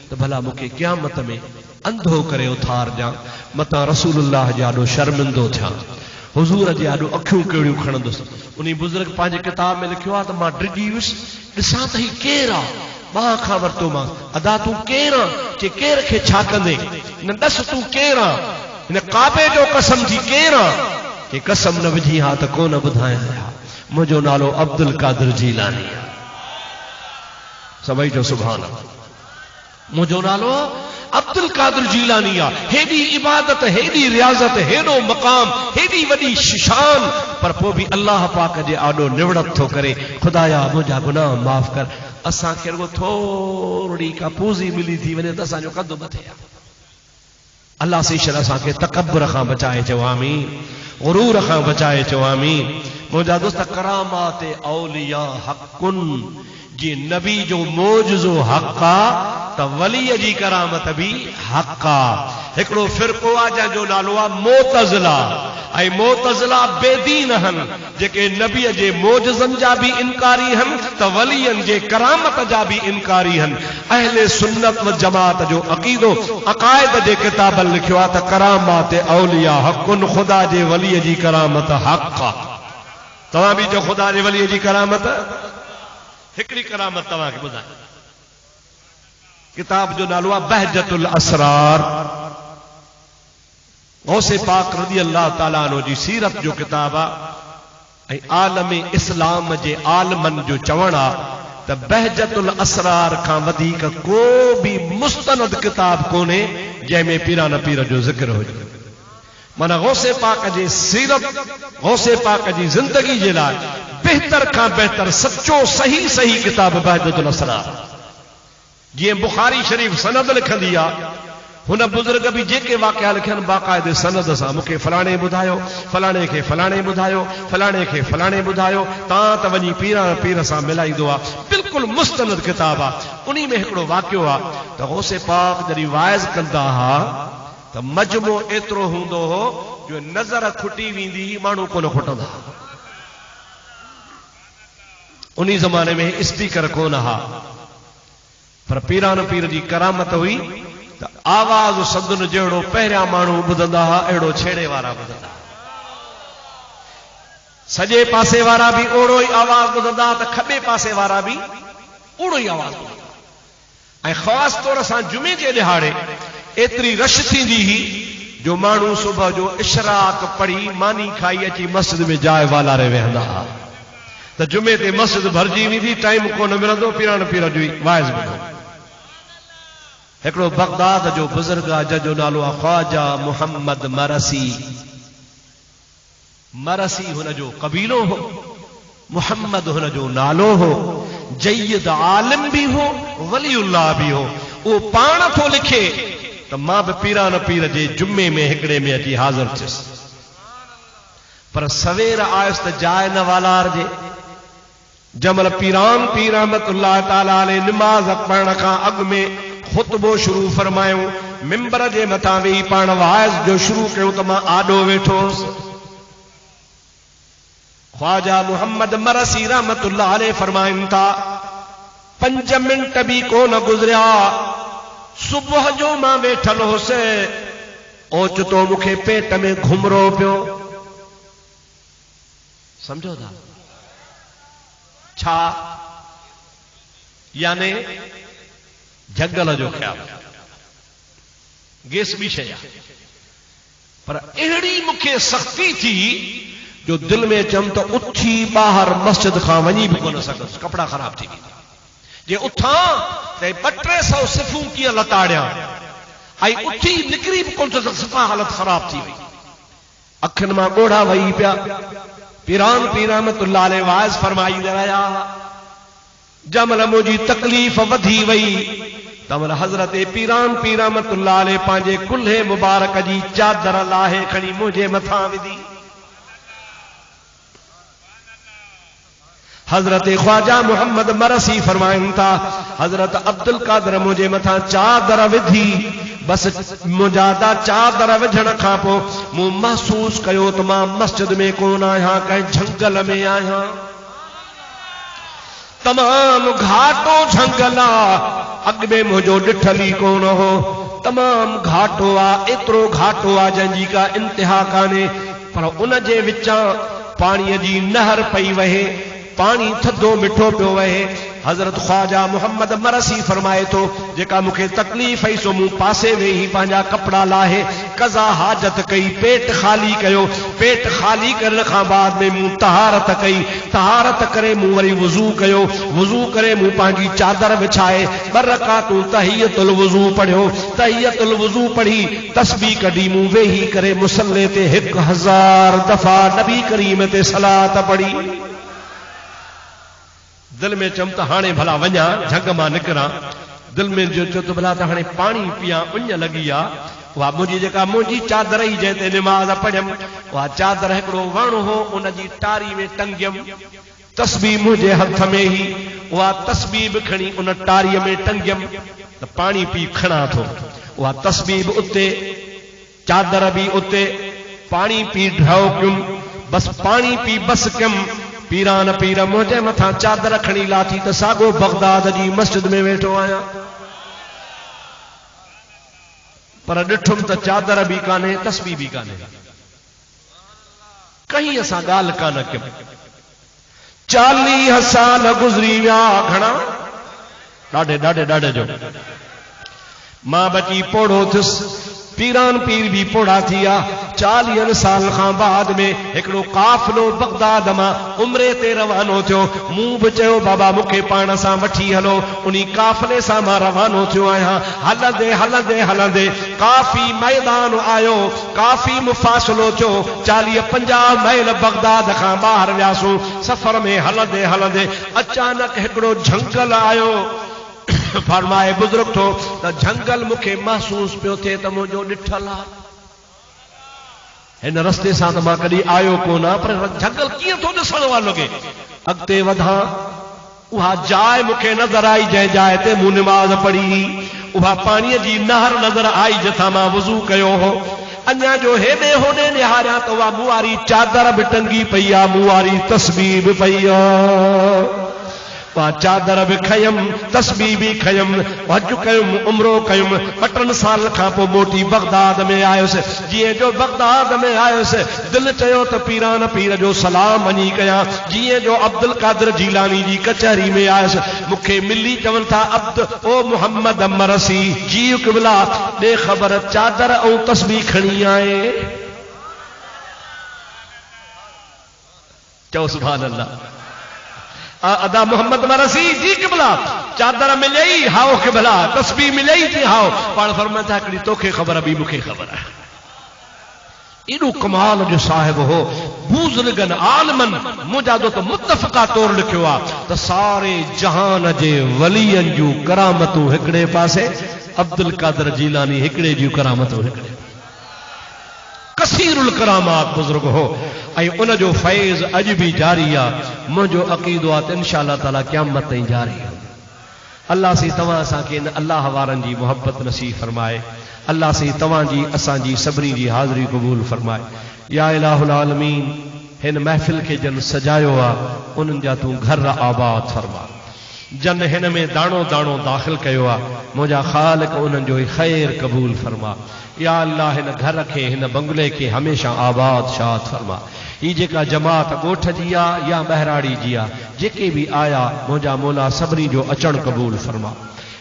S1: त भला मूंखे क़यामत में अंधो करे उथार जा, मतां रसूलुल्लाह जे आॾो शर्मिंदो थिया, हुज़ूर जे आॾो अखियूं कहिड़ियूं खणंदुसि। उन बुज़ुर्ग पंहिंजे किताब में लिखियो आहे त मां डिॼी वियुसि, ॾिसां त ही केरु आहे, मां खां वरितो मां, अदा तूं केरु आहे, जे केर खे छा कंदे, न ॾस तूं केरु आहे, हिन काबे जो कसम जी केरु आहे, के कसम न विझी हा त कोन ॿुधायां, मुंहिंजो नालो अब्दुल कादिर जीलानी आहे। सभई जो सुभान अल्लाह। मुंहिंजो नालो अब्दुल कादिर जीलानी आहे। हेॾी इबादत, हेॾी रियाज़त, हेॾो मक़ाम, हेॾी वॾी शान, पर पोइ बि अल्लाह पाक जे आॾो निवड़त थो करे, ख़ुदाया मुंहिंजा गुनाह माफ़ कर। असांखे रुगो थोरी का पूज़ी मिली थी वञे त असांजो कदु मथे आहे। अल्लाह सीशर असांखे तकब्बुर खां बचाए चओ आमीन, गुरूर खां बचाए चओ आमीन। मुंहिंजा दोस्त, करामात औलिया हक़ुन, जी नबी जो मोजज़ो हक़ आहे त वलीअ जी करामत बि हक़ आहे। हिकिड़ो फ़िरक़ो आहे जंहिंजो नालो आहे मोतज़िला, ऐं मोतज़िला बेदीन आहिनि, जेके नबीअ जे मोजज़नि जा बि इनकारी आहिनि त वलीअनि जे करामत जा बि इनकारी आहिनि। अहले सुन्नत व जमात जो अक़ीदो अक़ाइद जे किताबनि लिखियो आहे त करामात औलिया हक़ुन, ख़ुदा जे वलीअ जी करामत हक़ आहे। तव्हां बि चओ ख़ुदा जे वलीअ जी करामत। हिकिड़ी करामत तव्हांखे ॿुधायां, किताब जो नालो आहे बहजतुल असरार, गौसे पाक रज़ी अल्लाह ताला अन्हु जी सीरत जो किताब आहे, ऐं आलम इस्लाम जे आलमनि जो चवण आहे त बहजतुल असरार खां वधीक को बि मुस्तनद किताब कोन्हे जंहिंमें पीरान पीर जो ज़िक्र हुजे। माना गौसे पाक जी सीरत, गौसे पाक जी ज़िंदगी जे लाइ बेहतर खां बेहतर सच्चो सही सही किताब बहजतुल असरार। जीअं बुखारी शरीफ़ सनद लिखंदी आहे, हुन बुज़ुर्ग बि जेके वाक़िया लिखियनि बाक़ाइदे सनद सां, मूंखे फलाणे ॿुधायो, फलाणे खे फलाणे ॿुधायो, फलाणे खे फलाणे ॿुधायो, तां त वञी पीर सां मिलाईंदो आहे। बिल्कुलु मुस्तनद किताब आहे। उन में हिकिड़ो वाक़ियो आहे त गौसे पाक जॾहिं वाइज़ कंदा हुआ त मजमो एतिरो हूंदो हो जो नज़र खुटी वेंदी, माण्हू कोन खुटंदा। उन ज़माने में स्पीकर कोन हा, पर पीरान पीर जी करामत हुई त आवाज़ सदन जहिड़ो पहिरियां माण्हू ॿुधंदा हुआ, अहिड़ो छेड़े वारा ॿुधंदा, सॼे पासे वारा बि ओड़ो ई आवाज़ ॿुधंदा त खॿे पासे वारा बि ओड़ो ई आवाज़ ॿुधंदा। ऐं ख़ासि तौर सां जुमे जे ॾिहाड़े एतिरी रश थींदी हुई जो माण्हू सुबुह जो इशराक पढ़ी मानी खाई अची मस्जिद में जाइ वालारे वेहंदा हुआ त जुमे ते मस्जिद भरिजी वेंदी, टाइम कोन मिलंदो पीरान पीर जो वाइज़ ॿुधो। हिकिड़ो बगदाद जो बुज़ुर्ग आहे जंहिंजो नालो आहे ख्वाजा मुहम्मद मरसी। मरसी हुनजो कबीलो हो, मुहम्मद हुनजो नालो हो, जय्यद आलिम भी हो, वलीउल्लाह भी हो। उहो पाण थो लिखे त मां बि पीरान पीर जे जुमे में हिकिड़े में अची हाज़िर थियुसि, पर सवेर आयुसि त जाइ न वालारजे। जमल पीरान पीर रहमतुल्लाह ताला अलैह निमाज़ पढ़ण खां अॻु में ख़ुतबो शुरू फरमायूं, मिंबर जे मथां वेही पाण वाइज़ जो शुरू कयूं त मां आॾो वेठोसि। ख्वाजा मुहम्मद मरसी रहमतुल्लाह अलैह फरमाइनि था, 5 मिंट बि कोन गुज़रिया, सुबुह जो मां वेठल हुउसि, ओचितो मूंखे पेट में घुमरो पियो। समझो था छा? याने जंगल जो ख्याल। गैस भी शइ आहे, पर अहिड़ी मूंखे सख़्ती थी जो दिल में चम तो उथी ॿाहिरि मस्जिद खां वञी बि कोन सघंदुसि, कपिड़ा ख़राब थी वेंदा। जे उथां त 200-300 सिफ़ूं कीअं लताड़ियां, ऐं उथी निकिरी बि कोन थो सघां, सफ़ा हालत ख़राब थी वई। अखियुनि मां ॻोढ़ा वही पिया। पीरान पीर रहमतुल्लाह अलैह वाइज़ फरमाईंदा रहिया, जमल मुंहिंजी तकलीफ़ वधी वई तमल हज़रत पीरान पीर रहमतुल्लाह अलैह पंहिंजे कुल्हे मुबारक जी चादर लाहे खणी मुंहिंजे मथां विधी। हजरत ख्वाजा मोहम्मद मरसी फरमाइनि था, हजरत अब्दुल कादर मुंहिंजे मथां चादर विधी, बस मुंहिंजा चादर विझण खां पोइ मूं महसूस कयो त मां मस्जिद में कोन आहियां, कंहिं झंगल में आहियां। तमाम घाटो झंगल आहे, अॻ में मुंहिंजो ॾिठल ई कोन हो, तमाम घाटो आहे, एतिरो घाटो आहे जंहिंजी का इंतिहा कान्हे। पर उन जे विचां पाणीअ जी नहर पई वहे, पानी थधो मिठो पियो वहे। हजरत ख्वाजा मोहम्मद मरसी फरमाए थो, जेका मूंखे तकलीफ़ आई सो मूं पासे वेही पंहिंजा कपिड़ा लाहे कज़ा हाजत कई, पेट ख़ाली कयो। पेट ख़ाली करण खां बाद में मूं तहारत कई, तहारत करे मूं वरी वुज़ू कयो, वुज़ू करे मूं पंहिंजी चादर विछाए 2 रकातूं तहियतुल वुज़ू पढ़ियो। तहियतुल वुज़ू पढ़ी तस्बीह कढी मूं वेही करे मुसल्ले ते 1000 दफ़ा नबी करीम ते सलात पढ़ी। दिल में चम त हाणे भला वञा, झंग मां निकिरां। दिल में जो चो त भला त हाणे पाणी पियां, उञ लॻी आहे। उहा मुंहिंजी जेका मुंहिंजी चादर ई जंहिं ते निमाज़ पढ़ियमि, उहा चादर हिकिड़ो वण हो, उन जी टारी में टंगियमि। तस्बीह मुंहिंजे हथ में ही, उहा तस्बीह बि खणी उन टारीअ में टंगियमि त पाणी पी खणा थो। उहा तस्बीह बि उते, चादर बि उते, पाणी पी ढाओ कयुमि, बस पाणी पी बस कयुमि। पीरान पीर मुंहिंजे मथां चादर खणी लाथी त साॻो बगदाद जी मस्जिद में वेठो आहियां। पर ॾिठुमि त चादर बि कान्हे, तस्बीह बि कान्हे, कहीं असां ॻाल्हि कान कयूं। 40 साल गुज़री विया, घणा? ॾाढे जो। मां बची पोड़ो थियुसि, पीरान पीर भी पोड़ा थिया। 40 साल खां बाद में हिकिड़ो काफ़िलो बगदाद मां उम्रे ते रवानो थियो। मूं बि चयो बाबा मूंखे पाण सां वठी हलो, उन्ही काफ़िले सां मां रवानो थियो आहियां। हलंदे हलंदे हलंदे काफ़ी मैदान आयो, काफ़ी मुफ़ासिलो थियो। 40-50 मैल बगदाद खां ॿाहिरि वियासूं। सफ़र में हलंदे हलंदे अचानक हिकिड़ो झंगल आयो। फरमाए बुजुर्ग थो त झंगल मूंखे महसूस पियो थिए त मुंहिंजो ॾिठल आहे। हिन रस्ते सां त मां कॾहिं आयो कोन, पर झंगल कीअं थो ॾिसण वारो लॻे। अॻिते वधां, उहा जाइ मूंखे नज़र आई जंहिं जाइ ते मूं निमाज़ पढ़ी। उहा पाणीअ जी नहर नज़र आई जिथां मां वुज़ू कयो हो। अञा जो हेॾे होॾे निहारियां त उहा मूं वारी चादर बि टंगी पई आहे, मूं वारी तस्बीह बि पई आहे। वह चादर भी खयम, तस्बीह भी खयम, हज कयुम, उमरो कयुम। 2 साल खां पोइ मोटी बगदाद में आयुसि। जीअं जो बगदाद में आयुसि, दिल चयो त पीरान पीर जो सलाम वञी कयां। जीअं जो अब्दुल कादिर जीलानी जी कचहरी में आयुसि, मूंखे मिली चवनि था ओ मोहम्मद मरसी जी क़िबला ॾे ख़बर, चादर ऐं तस्बीह खणी आए। चओ सुभान अल्लाह। अदा मोहम्मद मरसी जी क़िबला, चादर मिलई हाओ क़िबला, तस्बीह मिलई थी हाओ। पाण फरमाए था हिकिड़ी तोखे ख़बर बि मूंखे ख़बर आहे। एॾो कमाल जो साहिब हो। बुज़ुर्गन आलमन मुजादो तो मुतफ़क़ा तौर लिखियो आहे त सारे जहान जे वलियन जूं करामतूं हिकिड़े पासे, अब्दुल कादिर जीलानी हिकिड़े जूं करामतूं हिकिड़े। कसीरुल करामात बुजुर्ग हो ऐं उन जो फैज़ अॼु बि जारी आहे। मुंहिंजो अक़ीदो आहे त इंशाअल्लाह ताला क़यामत ताईं जारी आहे। अल्लाह से तव्हां असांखे इन अल्लाह वारनि जी मोहब्बत नसीब फरमाए। अल्लाह से तव्हांजी असांजी सभिनी जी हाज़िरी क़बूल फरमाए। या इलाहुल आलमीन, हिन महफ़िल खे जन सजायो आहे, उन्हनि जा तूं घर आबाद फरमा। जन हिन में दाणो दाणो दाख़िल कयो आहे, मुंहिंजा ख़ालिक उन्हनि जो ख़ैर क़बूल फरमा। या अल्लाह हिन घर खे, हिन बंगले खे हमेशा आबाद शाद फरमा। ही जेका जमात ॻोठ जी आहे या बहराड़ी जी आहे, जेके भी आया मुंहिंजा मौला सभिनी जो अचण क़बूल फरमा।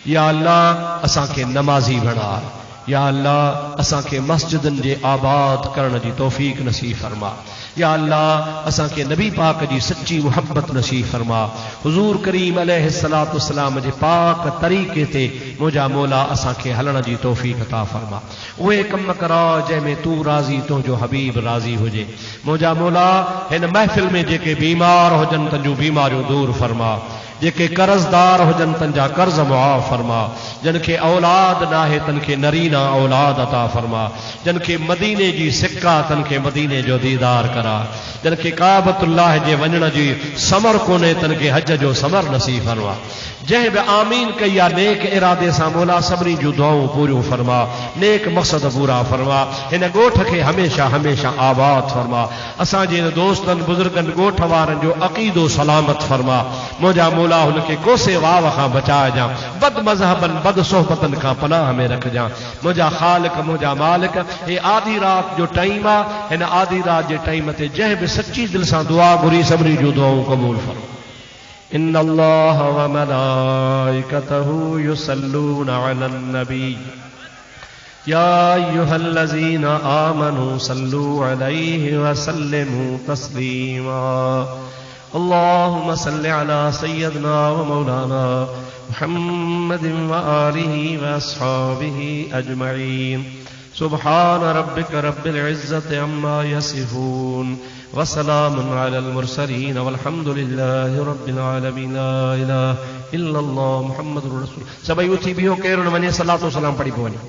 S1: या अल्लाह असांखे नमाज़ी बणा, या अल्लाह असां खे मस्जिदन जे आबाद करण जी तौफीक नसीब फरमा। या अल्लाह असां खे नबी पाक जी सच्ची मोहब्बत नसीब फरमा। हुजूर करीम अलैहिस्सलातु वस्सलाम जे पाक तरीक़े ते मुंहिंजा मौला असां खे हलण जी तौफीक अता फरमा। उहे कम करा जंहिंमें तू राज़ी, तुंहिंजो हबीब राज़ी हुजे। मुंहिंजा मौला हिन महफ़िल में जेके बीमार हुजनि तंहिंजूं बीमारियूं दूर फरमा, जेके कर्ज़दार हुजनि तंहिंजा कर्ज़ मुआफ़ फरमा, जिन खे औलाद नाहे तन खे नरीना औलाद अता फरमा, जिन खे मदीने जी सिक्का तन खे मदीने जो दीदार करा, जिन खे काबतुल्लाह जे वञण जी समर कोन्हे तन खे हज जो समर नसीब फरमा। जंहिं बि आमीन कई आहे नेक इरादे सां मौला सभिनी जूं दुआऊं पूरियूं फरमा, नेक मक़सद पूरा फरमा। हिन ॻोठ खे हमेशा हमेशा आबाद फरमा। असांजे दोस्तनि बुज़ुर्गनि ॻोठ वारनि जो अक़ीदो सलामत फरमा। मुंहिंजा मौला हुनखे कोसे वाव खां बचाइजां, बद मज़हबन बद सोहबतन खां पनाह में रखजां। मुंहिंजा ख़ालिक मुंहिंजा मालिक, हे आधी रात जो टाइम आहे, हिन आधी रात जे टाइम ते जंहिं बि सच्ची दिलि सां दुआ घुरी सभिनी जूं दुआऊं क़बूल फरमा। इन्नल्लाह व मलाइकतहु युसल्लूना अलन नबी या अय्युहल्लज़ीना आमनू सल्लू अलैहि व सल्लिमू तस्लीमा। अल्लाहुम्मा सल्लि अला सय्यदना व मौलाना मुहम्मदिन व आलिहि व अस्हाबिहि अजमईन। सुब्हान रब्बिक रब्बिल इज्जति अम्मा यसिफून व सलामुन अलल मुरसलीन वल्हम्दुलिल्लाहि रब्बिल आलमीन। ला इलाहा इल्लल्लाह मुहम्मदुर रसूल। सभई उथी बीहो, केरु न वञे, सलातो सलाम पढ़ी पोइ वञे।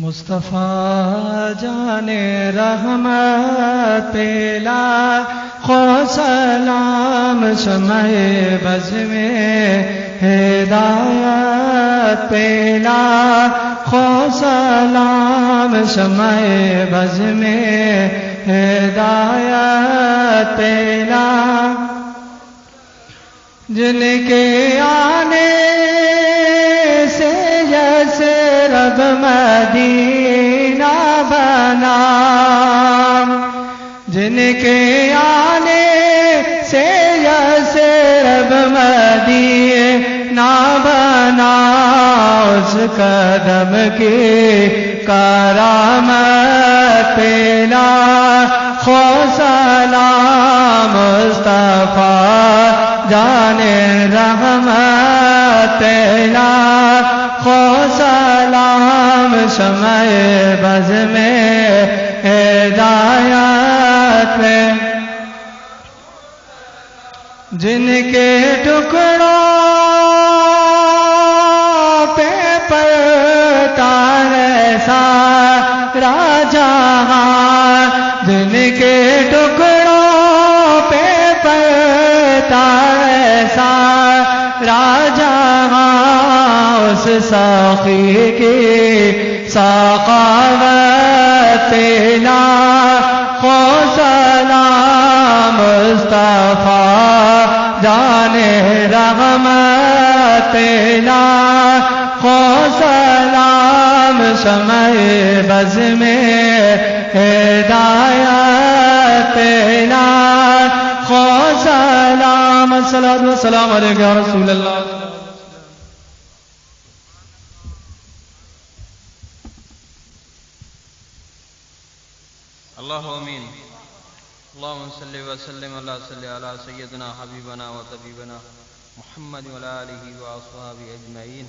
S2: मुस्तफा जाने रहमत पेला खो सलाम शमए बज़ में हिदायत पेला खो सलाम शमए बज़ में हिदायत पेला। जिनके आने से जैसे रब मदीना बना, जिनके आने से जैसे रब मदीना बना, उस कदम की करामत पेला खो सलाम मुस्तफा जाने रहमत पेला खो सलाम शमए बज़ में हिदायत में। जिनके टुकड़ों पे पड़ता है सारा जहां, जिनके टुकड़ों पे पड़ता है सारा जहां, उस साक़ी की सखावत पेला खो सलाम मुस्तफा जाने रहमत पेला खो सलाम शमए बज़ में हिदायत पेला खो सलाम। अस्सलातु वस्सलामु अलैका या रसूल अल्लाह।
S3: अल्लाहु आमीन। अल्लाहुम्मा सल्लि व सल्लिम अला सय्यदना हबीबना व तबीबना मुहम्मद व अला आलिहि व अस्हाबिहि अजमईन।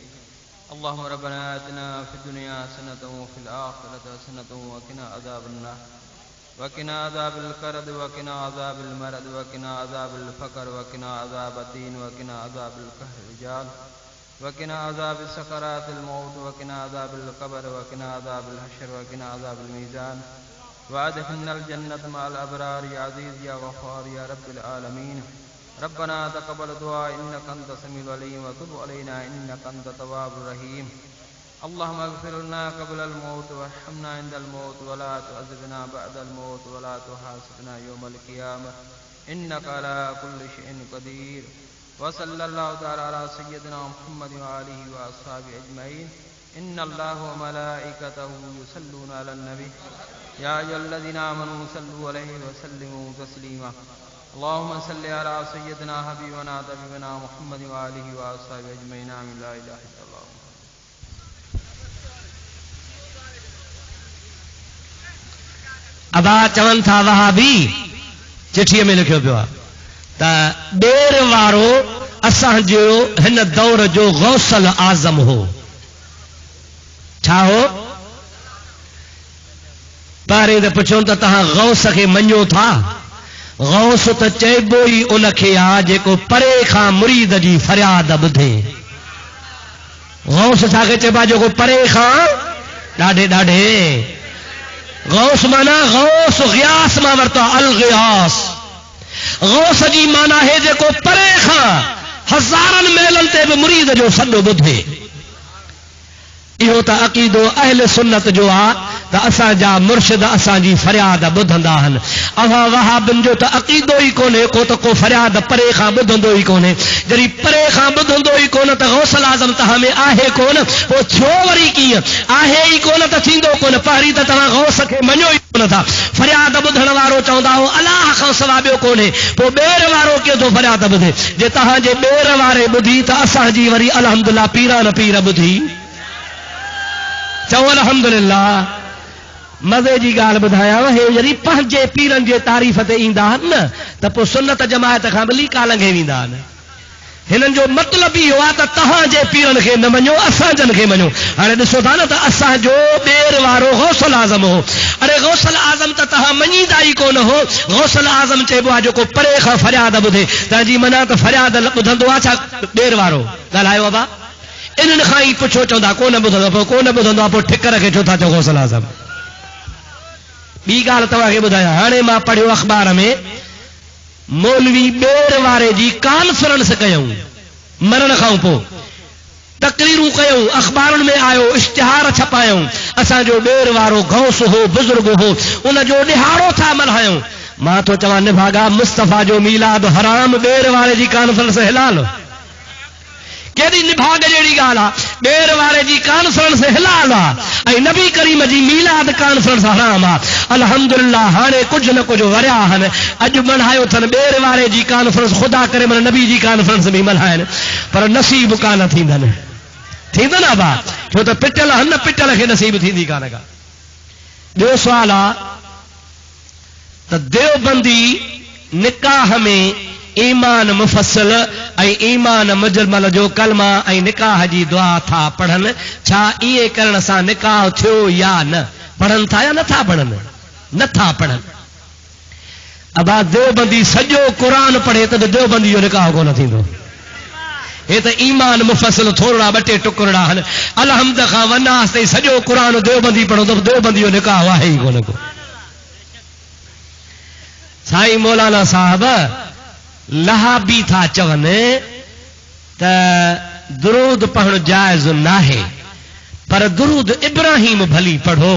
S3: अल्लाहुम्मा रब्बना आतिना फिद दुनिया हसनतन व फिल आखिरति हसनतन व क़िना अज़ाबन नार व क़िना अज़ाबिल क़र्द व क़िना अज़ाबिल मरद व क़िना अज़ाबिल फ़क़र व क़िना अज़ाबद्दीन व क़िना अज़ाबिल क़हर रिजाल व क़िना अज़ाबिस सकरातिल मौत व क़िना अज़ाबिल क़ब्र व क़िना अज़ाबिल हश्र व क़िना अज़ाबिल मीज़ान वादखिलनल जन्नत मअल अबरार या अज़ीज़ या गफ़्फ़ार या रब्बिल आलमीन। रब्बना तक़ब्बल दुआ इन्नका अंत समीउल अलीम व तुब अलैना इन्नका अंत तव्वाबुर रहीम। अल्लाहुम्मा इग़फिर लना क़ब्लल मौत वरहमना इंदल मौत व ला तुअज़्ज़िबना बअदल मौत व ला तुहासिबना यौमल क़ियामह इन्नका अला कुल्लि शैइन क़दीर। व सल्लल्लाहु तआला अला सय्यिदिना मुहम्मद व आलिहि व अस्हाबिहि अजमईन। इन्नल्लाह व मलाइकतहु युसल्लूना अलन नबी या अय्युहल्लज़ीना आमनू सल्लू अलैहि व सल्लिमू तस्लीमा। اللهم صل على سيدنا حبيبنا طبيبنا محمد وآله وأصحابه أجمعين آمين لا إله إلا الله
S4: अबा चवन था वहाबी चिठीअ में लिखियो पियो आहे त ॿेर वारो असांजो हिन दौर जो गौसल आज़म हो। छा हो? पहिरीं त पुछो त तव्हां गौस खे मञो था? गौस त चइबो ई उनखे आहे जेको परे खां मुरीद जी फरियाद ॿुधे। गौस छाखे चइबो आहे? जेको परे खां ॾाढे ॾाढे गौस माना गौस गियास मां वरतो अल गियास। गौस जी माना है जेको परे खां हज़ारनि मेलनि ते बि मुरीद जो सॾु ॿुधे। इहो त अक़ीदो अहल सुन्नत जो आहे त असांजा मुर्शिद असांजी फरियाद ॿुधंदा आहिनि। अवां वहाबिन जो त अक़ीदो ई कोन्हे को त को फरियाद परे खां ॿुधंदो ई कोन्हे। जॾहिं परे खां ॿुधंदो ई कोन त गौसल आज़म तव्हां में आहे कोन, पोइ थियो वरी कीअं? आहे ई कोन त थींदो कोन। पहिरीं त तव्हां गौस खे मञो ई कोन था। फरियाद ॿुधण वारो चवंदा हो अलाह खां सवा ॿियो कोन्हे। पोइ ॿेर वारो कीअं थो फरियाद ॿुधे? जे तव्हांजे ॿेर वारे ॿुधी त असांजी वरी अल्हम्दुलिल्लाह पीरान पीर ॿुधी। चओ अल्हम्दुलिल्लाह। मज़े जी ॻाल्हि ॿुधायांव, हे जॾहिं पंहिंजे पीरनि जे तारीफ़ ते ईंदा आहिनि न त पोइ सुन्नत जमायत खां बि लीका लंघे वेंदा आहिनि। हिननि जो मतिलबु इहो आहे त तव्हांजे पीरनि खे न मञो, असांजनि खे मञो। हाणे ॾिसो था न त असांजो ॿेर वारो गौसल आज़म हो। अरे गौसल आज़म त तव्हां मञींदा ई कोन हो। गौसल आज़म चइबो आहे जेको परे खां फरियाद ॿुधे। तव्हांजी मना त फरियाद ॿुधंदो आहे छा ॿेर वारो? ॻाल्हायो बाबा। इन्हनि खां ई पुछो, चवंदा कोन ॿुधंदो। पोइ कोन ॿुधंदो आहे, पोइ ठिकर खे छो था चओ गौसल आज़म? ॿी ॻाल्हि तव्हांखे ॿुधायां। हाणे मां पढ़ियो अख़बार में मौलवी ॿेर वारे जी कॉन्फ्रेंस कयूं मरण खां पोइ, तकरीरूं कयूं, अख़बारुनि में आयो, इश्तिहार छपायूं। असांजो ॿेर वारो गौस हो, बुज़ुर्ग हो, उनजो ॾिहाड़ो था मल्हायूं। मां थो चवां निभागा मुस्तफ़ा जो मीलाद हराम, ॿेर वारे जी कॉन्फ्रेंस हिलाल। केॾी निभाग जहिड़ी ॻाल्हि आहे। ॿेर वारे जी कॉन्फ्रेंस हिलाल आहे ऐं नबी करीम जी मीलाद कॉन्फ्रेंस हराम आहे। अल्हम्दुलिल्लाह हाणे कुझु न कुझु वरिया आहिनि। अॼु मल्हायो अथनि ॿेर वारे जी कॉन्फ्रेंस। ख़ुदा करे मन नबी जी कॉन्फ्रेंस बि मल्हाइनि, पर नसीब कान थींदनि। थींदनि अबा? छो त पिटल आहिनि न, पिटल खे नसीब थींदी कान का। ॿियो सुवाल आहे त देवबंदी निकाह में ईमान मुफ़स्सिल ऐं ईमान मुजमल जो कलमा ऐं निकाह जी दुआ था पढ़नि। छा इहे करण सां निकाह थियो या न? पढ़नि था या नथा पढ़नि? नथा पढ़नि। अबा देवबंदी सॼो क़ुरान पढ़े त देवबंदी जो निकाह कोन थींदो। हे त ईमान मुफ़स्सिल थोरा ॿ टे टुकड़ा आहिनि। अलहम्द खां वनास ताईं सॼो क़ुरान देवबंदी पढ़ो त देवबंदी जो निकाह आहे ई कोन को। साईं मौलाना साहब लहाबी था चवनि त दुरूद पढ़णु जाइज़ नाहे, पर दुरूद इब्राहिम भली पढ़ो।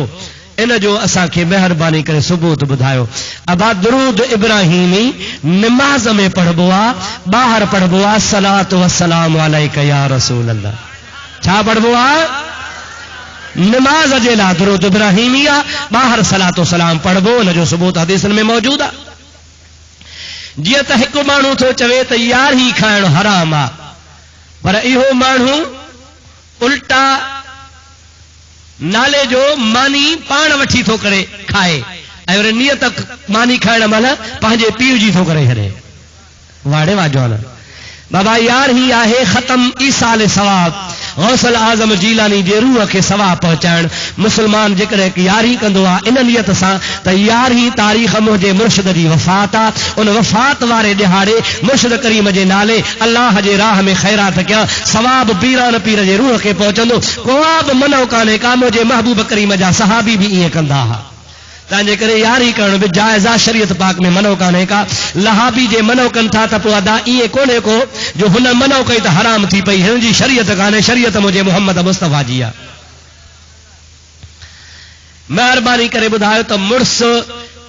S4: इन जो असांखे महिरबानी करे सबूत ॿुधायो। अबा दुरूद इब्राहिमी निमाज़ में पढ़बो आहे, ॿाहिरि पढ़बो आहे सलात वसलाम अलैका या रसूल अल्लाह। छा पढ़बो आहे? निमाज़ जे लाइ दुरूद इब्राहिमी आहे, ॿाहिरि सलात वसलाम पढ़बो। इन जो सबूत हदीसनि में मौजूद आहे। जीअं त हिकु माण्हू थो चवे त यारही खाइणु हराम आहे, पर इहो माण्हू उल्टा नाले जो मानी पाण वठी थो करे खाए ऐं वरी नियत मानी खाइण महिल पंहिंजे पीउ जी थो करे छॾे। वाड़े वाजवान बाबा यारही आहे ख़तम ईसाल सवाब। गौसल आज़म जीलानी जे रूह खे सवाब पहुचाइण। मुस्लमान जेकॾहिं यारही कंदो आहे इन नियत सां त यारही तारीख़ मुंहिंजे मुर्शिद जी वफ़ात आहे, उन वफ़ात वारे ॾिहाड़े मुर्शिद करीम जे नाले अल्लाह जे राह में ख़ैरात कयां, सवाब पीरान पीर जे रूह खे पहुचंदो। को बि मनो कान्हे का। मुंहिंजे महबूब करीम जा सहाबी बि ईअं कंदा हुआ। तंहिंजे करे यारी करण बि जाइज़ आहे, शरीयत पाक में मनो कान्हे का। लहाबी जे मनो कनि था त पोइ अदा ईअं कोन्हे को जो हुन मनो कई त हराम थी पई। हिन जी शरीयत कान्हे, शरीयत मुंहिंजे मोहम्मद मुस्तफ़ा जी आहे। महिरबानी करे ॿुधायो त मुड़ुस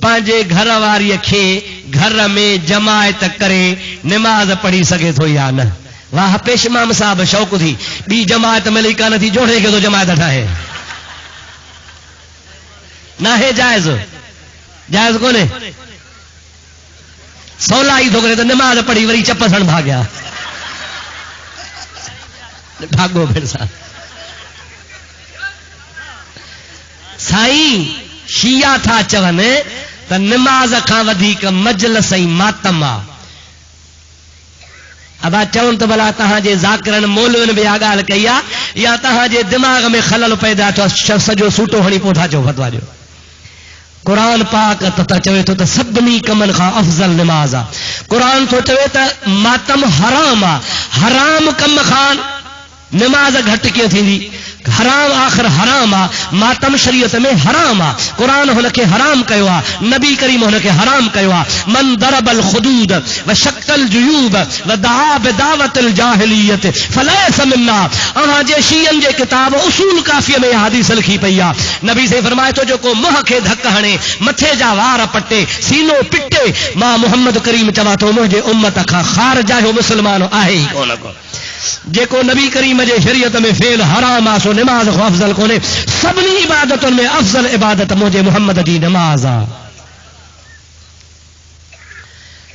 S4: पंहिंजे घर वारीअ खे घर में जमायत करे निमाज़ पढ़ी सघे थो या न? वाह पेश इमाम साहब शौक़ थी, ॿी जमायत मिली कान थी, जोड़े खे थो जमायत ठाहे। ना है जायज़? जायज़ कोन्हे? सौला ई थो करे त नमाज़ पढ़ी वरी चपसण भाग्या भागो फिर साईं शिया था चवनि त नमाज़ खां वधीक मजलिस ऐं मातम आहे। अबा चवनि त भला तव्हांजे ज़ाकिरनि मौलवियुनि बि इहा ॻाल्हि कई आहे या तव्हांजे दिमाग़ में खलल पैदा थियो सॼो सूटो हणी पोइ था चओ फतवा ॾियो। क़ुरान पाक त चवे थो त सभिनी कमनि खां अफ़ज़ल नमाज़ आहे। क़ुरान थो चवे त मातम हराम आहे। हराम कम खां नमाज़ घटि कीअं थींदी? हराम आख़िर हराम आहे। मातम शरीयत में हराम आहे। क़ुरान हुनखे हराम कयो आहे। नबी करीम हुनखे हराम कयो आहे। मन दरबल खुदूद व शक्कल जुयूब व दआ बिदावतिल जाहिलियत फलैस मिन्ना। अहांजे शियन जे किताब उसूल काफ़िय में हदीस लिखी पई आहे। नबी से फरमाए थो जेको मुंह खे धक हणे, मथे जा वार पटे, सीनो पिटे, मां मोहम्मद करीम चवां थो मुंहिंजे उम्मत खां ख़ारिज आहे, मुस्लमान आहे ई कोन को। जेको नबी करीम जे शरीयत में फेल हराम आहे सो नमाज खां अफ़ज़ल कोन्हे। सभिनी इबादतुनि में अफ़ज़ल इबादत मुंहिंजे मोहम्मद जी नमाज़ आहे।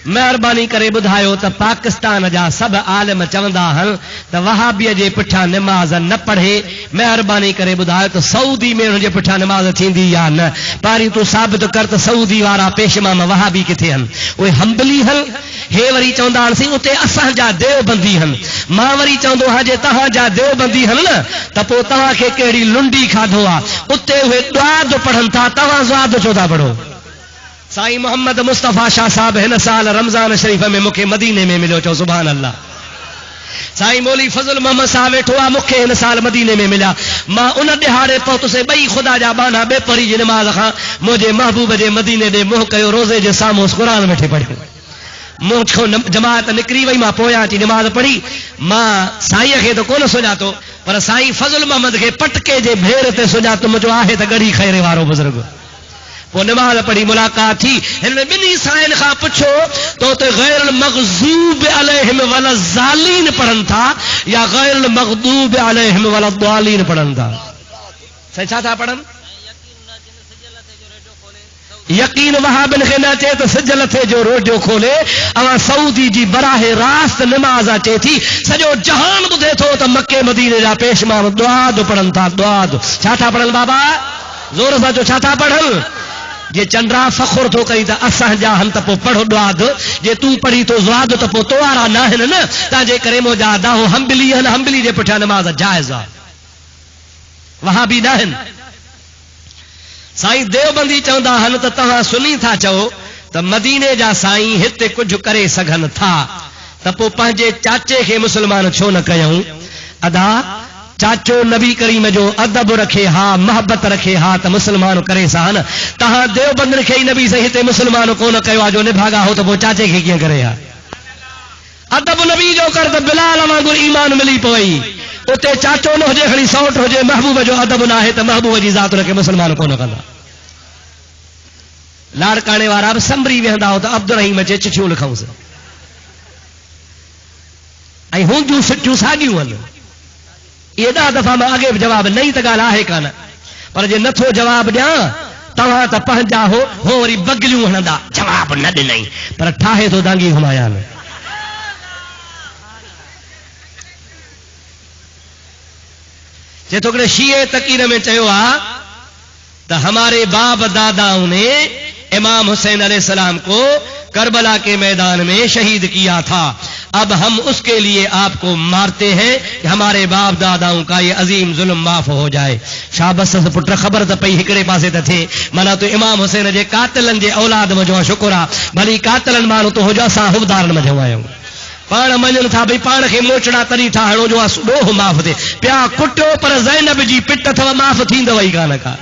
S4: महिरबानी करे ॿुधायो त पाकिस्तान जा सभु आलिम चवंदा आहिनि त वहाबीअ जे पुठियां नमाज़ न पढ़े। महिरबानी करे ॿुधायो त सऊदी में हुनजे पुठियां नमाज़ थींदी या न। पहिरीं तूं साबित कर त सऊदी वारा पेशमाम वहाबी किथे आहिनि? उहे हंबली आहिनि। हे वरी चवंदा आहिनि उते असांजा देवबंदी आहिनि। मां वरी चवंदो आहियां जे तव्हांजा देवबंदी आहिनि न त पोइ तव्हांखे कहिड़ी लुंडी खाधो आहे। उते उहे दुआद पढ़नि था, तव्हां ज़ुआद छो था पढ़ो? साईं मोहम्मद मुस्तफ़ा शाह साहब हिन साल रमज़ान शरीफ़ में मूंखे मदीने में मिलियो। चओ सुभान अल्लाह। साईं मौली फज़ल मोहम्मद साहब वेठो आहे, मूंखे हिन साल मदीने में मिलिया। मां उन ॾिहाड़े पहुतुसि ॿई ख़ुदा जा बाना बेपरी जी नमाज़ खां मुंहिंजे महबूब जे मदीने ॾे मुंहुं कयो, रोज़े जे साम्हूं क़ुरान वेठे पढ़ियो। मूंखो जमात निकिरी वई, मां पोयां अची नमाज़ पढ़ी। मां साईं खे त कोन सुञातो, पर साईं फज़ल मोहम्मद खे पटके जे भेर ते सुञातो। मुंहिंजो आहे त गड़ी खैरे वारो बुज़ुर्ग। पोइ नमाज़ पढ़ी, मुलाक़ात थी। हिन ॿिन्ही साईं खां पुछो तो त गैर मग़ज़ूब अलैहिम वला ज़ालीन पढ़नि था या गैर मग़दूब अलैहिम वला ज़ालीन पढ़नि था? साईं छा था पढ़नि? यकीन वहाबिन खे न अचे त सिज लथे जो रोडियो खोले। अवां सऊदी जी बराहे रास्त नमाज़ अचे थी। सॼो जहान ॿुधे थो त मके मदीने जा पेशमाम दुआद पढ़नि था। दुआद छा था पढ़नि बाबा? ज़ोर सां चओ छा था पढ़नि? जे चंद्रा फ़खुर थो कई त असांजा हन त पोइ पढ़ो दुआद। जे तूं पढ़ी तो ज़ुआद त पोइ तो वारा न आहिनि न। तंहिंजे करे मुंहिंजा दाहो हंबली आहिनि। हंबली जे पुठियां नमाज़ जाइज़ आहे, वहाबी न आहिनि। साईं देवबंदी चवंदा आहिनि त तव्हां सुनी था चओ त मदीने जा साईं हिते कुझु करे सघनि था, त पोइ पंहिंजे चाचे खे मुस्लमान छो न कयूं? अदा चाचो नबी करीम जो अदब रखे हा, मोहब्बत रखे हा त मुस्लमान करे सघनि। तव्हां देवबंदनि खे ई नबी से हिते मुस्लमान कोन कयो आहे, जो निभागा हो त पोइ चाचे खे कीअं करे हा? अदब नबी जो कर त बिलाल वांगुरु ईमान मिली पई। उते चाचो न हुजे, खणी सौट हुजे, महबूब जो अदब न आहे त महबूब जी ज़ात हुनखे मुस्लमान कोन कंदा। लाड़काणे वारा बि संभरी वेहंदा हो त अब्दुल रहीम अचे चिठियूं लिखूंसि ऐं हुंदियूं सिटियूं साॻियूं आहिनि। इहे 10 दफ़ा मां अॻे बि जवाब नई त ॻाल्हि आहे कान, पर जे नथो जवाब ॾियां तव्हां त पंहिंजा हो वरी बगलियूं हणंदा। जवाब न ॾिनई पर ठाहे थो दांगी घुमाया न। चेतो शीए तकीर में चयो आहे त हमारे बाप दादाओं ने इमाम हुसैन अलैहिस्सलाम को करबला के मैदान में शहीद किया था। अब हम उसके लिए आपको मारते हैं कि हमारे बाप दादाओं का ये अजीम जुल्म माफ हो जाए। शाबस पुट ख़बर त पई हिकिड़े पासे त थिए, माना तूं इमाम हुसैन जे कातिलनि जे औलाद मजो शुक्र आहे। भली कातिलनि माण्हू तूं हुजो, असां हुबदारनि मजो आहियूं। पाण मञनि था भई पाण खे मोचड़ा तॾहिं था हणो जो ॾोह माफ़ थिए। पिया कुटियो पर ज़ैनब जी पिट अथव, माफ़ थींदव ई कान का।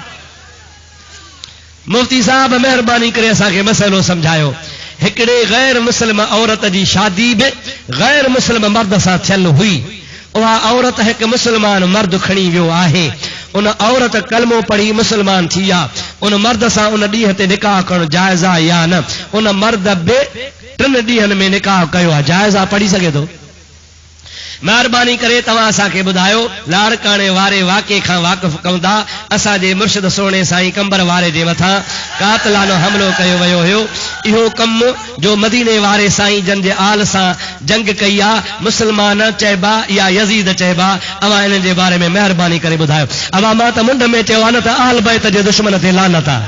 S4: मुफ्ती साहब महिरबानी करे असांखे मसइलो सम्झायो। हिकिड़े गैर मुस्लिम औरत जी शादी बि गैर मुस्लिम मर्द सां थियल हुई। उहा औरत हिकु मुस्लमान मर्द खणी वियो आहे। उन औरत कलमो पढ़ी मुस्लमान थी आहे। उन मर्द सां उन ॾींहं ते निकाह करणु जाइज़ आहे या न? उन मर्द बि 3 ॾींहंनि में निकाह कयो आहे, जाइज़ आहे, पढ़ी सघे थो? महिरबानी करे तव्हां असांखे ॿुधायो लाड़काणे वारे वाक़े खां वाक़िफ़ कयूं था असांजे मुर्शिद सोणे साईं कंबर वारे जे मथां कातलानो हमिलो कयो वियो हुयो इहो कमु जो मदीने वारे साईं जन जे आल सां जंग कई आहे मुस्लमान चइबा या यज़ीद चइबा अवां इन्हनि जे बारे में महिरबानी करे ॿुधायो अवां मां त मुंड में चयो आहे न त आल बैत जे दुश्मन ते लानत आहे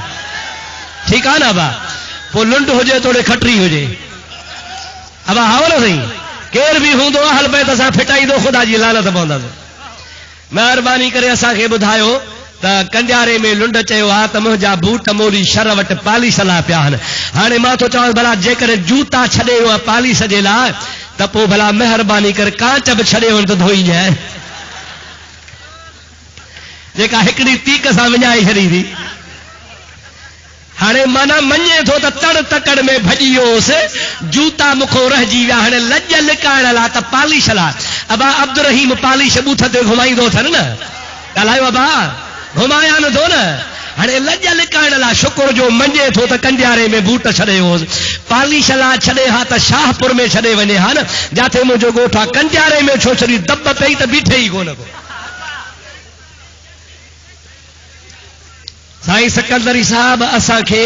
S4: ठीकु आहे न अबा पोइ लुंड हुजे थोड़ी खटरी हुजे अबा हाओ न साईं केर भी हूंदो अहल बैत असां फिटाईंदो ख़ुदा जी लानत पवंदसि महिरबानी करे असांखे ॿुधायो त कंजारे में लुंड चयो आहे त मुंहिंजा बूट मोरी शर वटि पालिश लाइ पिया आहिनि हाणे मां थो चवां भला जेकॾहिं जूता छॾे वियो आहे पालिश जे लाइ त पोइ भला महिरबानी करे कांच बि छॾे वञ त धोई जाए जेका हिकिड़ी तीक सां विञाए छॾी थी हाणे माना मञे थो त तड़ तकड़ में भॼी वियोसि जूता मूंखो रहिजी विया हाणे लॼ लिकाइण लाइ त पालिश लाइ अबा अब्दुल रहीम पालिश बूथ ते घुमाईंदो अथनि न ॻाल्हायो अबा घुमाया नथो न हाणे लॼ लिकाइण लाइ शुक्र जो मञे थो त कंजारे में बूट छॾे वियोसि पालिश लाइ छॾे हा त शाहपुर में छॾे वञे हा न जिथे मुंहिंजो ॻोठु आहे कंजारे में छो छॾी दॿ पई त बीठे ई कोन को साईं सिकंदरी साहब असांखे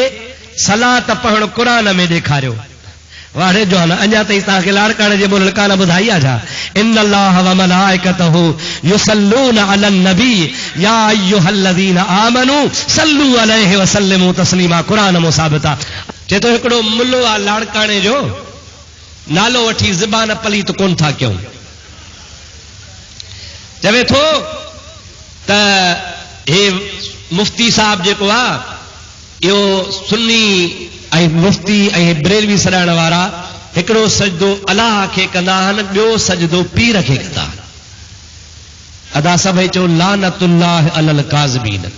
S4: सलात पढ़णु क़ुर में ॾेखारियो वाड़े जो न अञा ताईं तव्हांखे लाड़काणे जे मुल्क न ॿुधाई आहे छा इन अल्लाह व मलाइकतहु युसल्लून अलन नबी या अय्युहल्लज़ीन आमनू सल्लू अलैहि व सल्लिमू तस्लीमा क़ुर में साबित आहे चए थो हिकिड़ो मुल्लो आहे लाड़काणे जो नालो वठी ज़बान पलीत कोन था कयूं चवे थो त हे मुफ्ती साहब जेको आहे इहो सुन्नी ऐं मुफ्ती ऐं बरेलवी सॾाइण वारा हिकिड़ो सजदो अलाह खे कंदा आहिनि ॿियो सजदो पीर खे कंदा आहिनि अदा सभई चओ लानतुल्लाह अलल काज़िबीन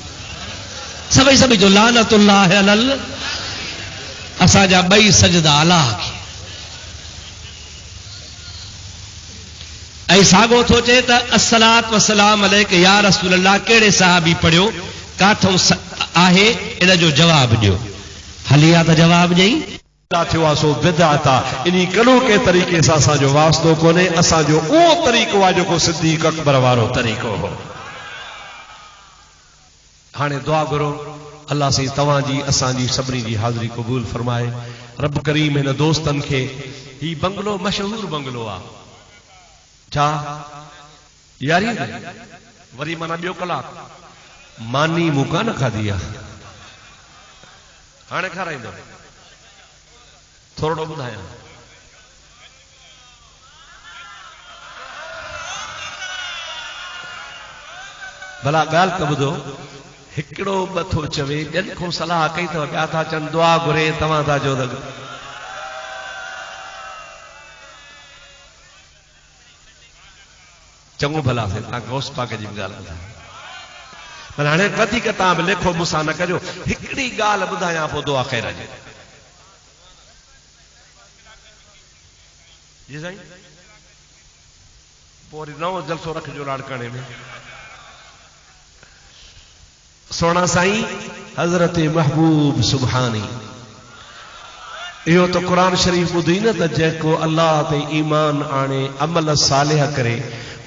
S4: सभई चओ लानतुल्लाह अलल असांजा ॿई सजदा अलाह खे ऐं साॻियो थो चए त अस्सलात वसलाम अलैक या रसूल अल्लाह कहिड़े साहबी पढ़ियो काथों आहे इन जो जवाब ॾियो हली आहे त जवाब ॾेई
S1: थियो आहे सो बिदअत आहे इन कनो के तरीक़े सां असांजो वास्तो कोन्हे असांजो उहो तरीक़ो आहे जेको सिद्दीक़ अकबर वारो तरीक़ो हो हाणे दुआ घुरो अल्लाह साईं तव्हांजी असांजी सभिनी जी हाज़िरी क़बूल फरमाए रब करीम हिन दोस्तनि खे ही बंगलो मशहूर बंगलो आहे छा यारी वरी माना ॿियो कलाक मानी मूंखां न खाधी आहे हाणे खाराईंदो थोरो ॿुधायां भला ॻाल्हि त ॿुधो हिकिड़ो ॿ थो चवे ॼन खां सलाह कई अथव ॿिया था चवनि दुआ घुरे तव्हां था चओ त चङो भला से तव्हां गौस पाक जी बि ॻाल्हि ॿुधायो पर हाणे वधीक तव्हां बि लेखो मूंसां न कजो हिकिड़ी ॻाल्हि ॿुधायां पोइ दुआ ख़ैर जी जी साईं पोइ वरी नओं जलसो रखिजो लाड़काणे में सोना साईं हज़रत महबूब सुभानी इहो त क़ुरान शरीफ़ ॿुधी न त जेको अल्लाह ते ईमान आणे अमल सालिह करे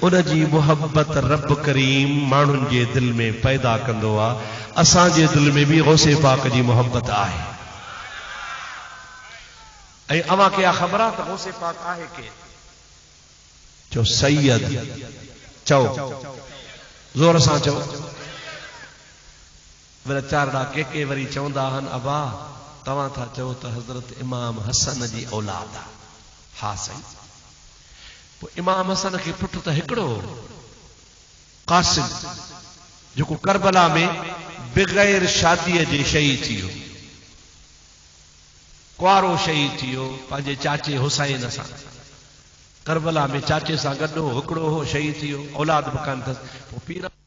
S1: उन जी मोहब्बत रब करीम माण्हुनि जे दिल में पैदा कंदो आहे असांजे दिल में बि गौसे पाक जी मोहब्बत आहे ऐं अवां खे ख़बर आहे त गौसे पाक आहे के चओ सैयद चओ ज़ोर सां चओ वीचारा के वरी चवंदा आहिनि अबा तव्हां था चओ त हज़रत इमाम हसन जी औलाद आहे हा साईं पोइ इमाम हसन खे पुट त हिकिड़ो कासिम जेको करबला में बग़ैर शादीअ जे शहीद थी वियो कुआरो शहीद थी वियो पंहिंजे चाचे हुसैन सां करबला में चाचे सां गॾु हिकिड़ो हो शहीद थी वियो औलाद बि कान अथसि पोइ पीर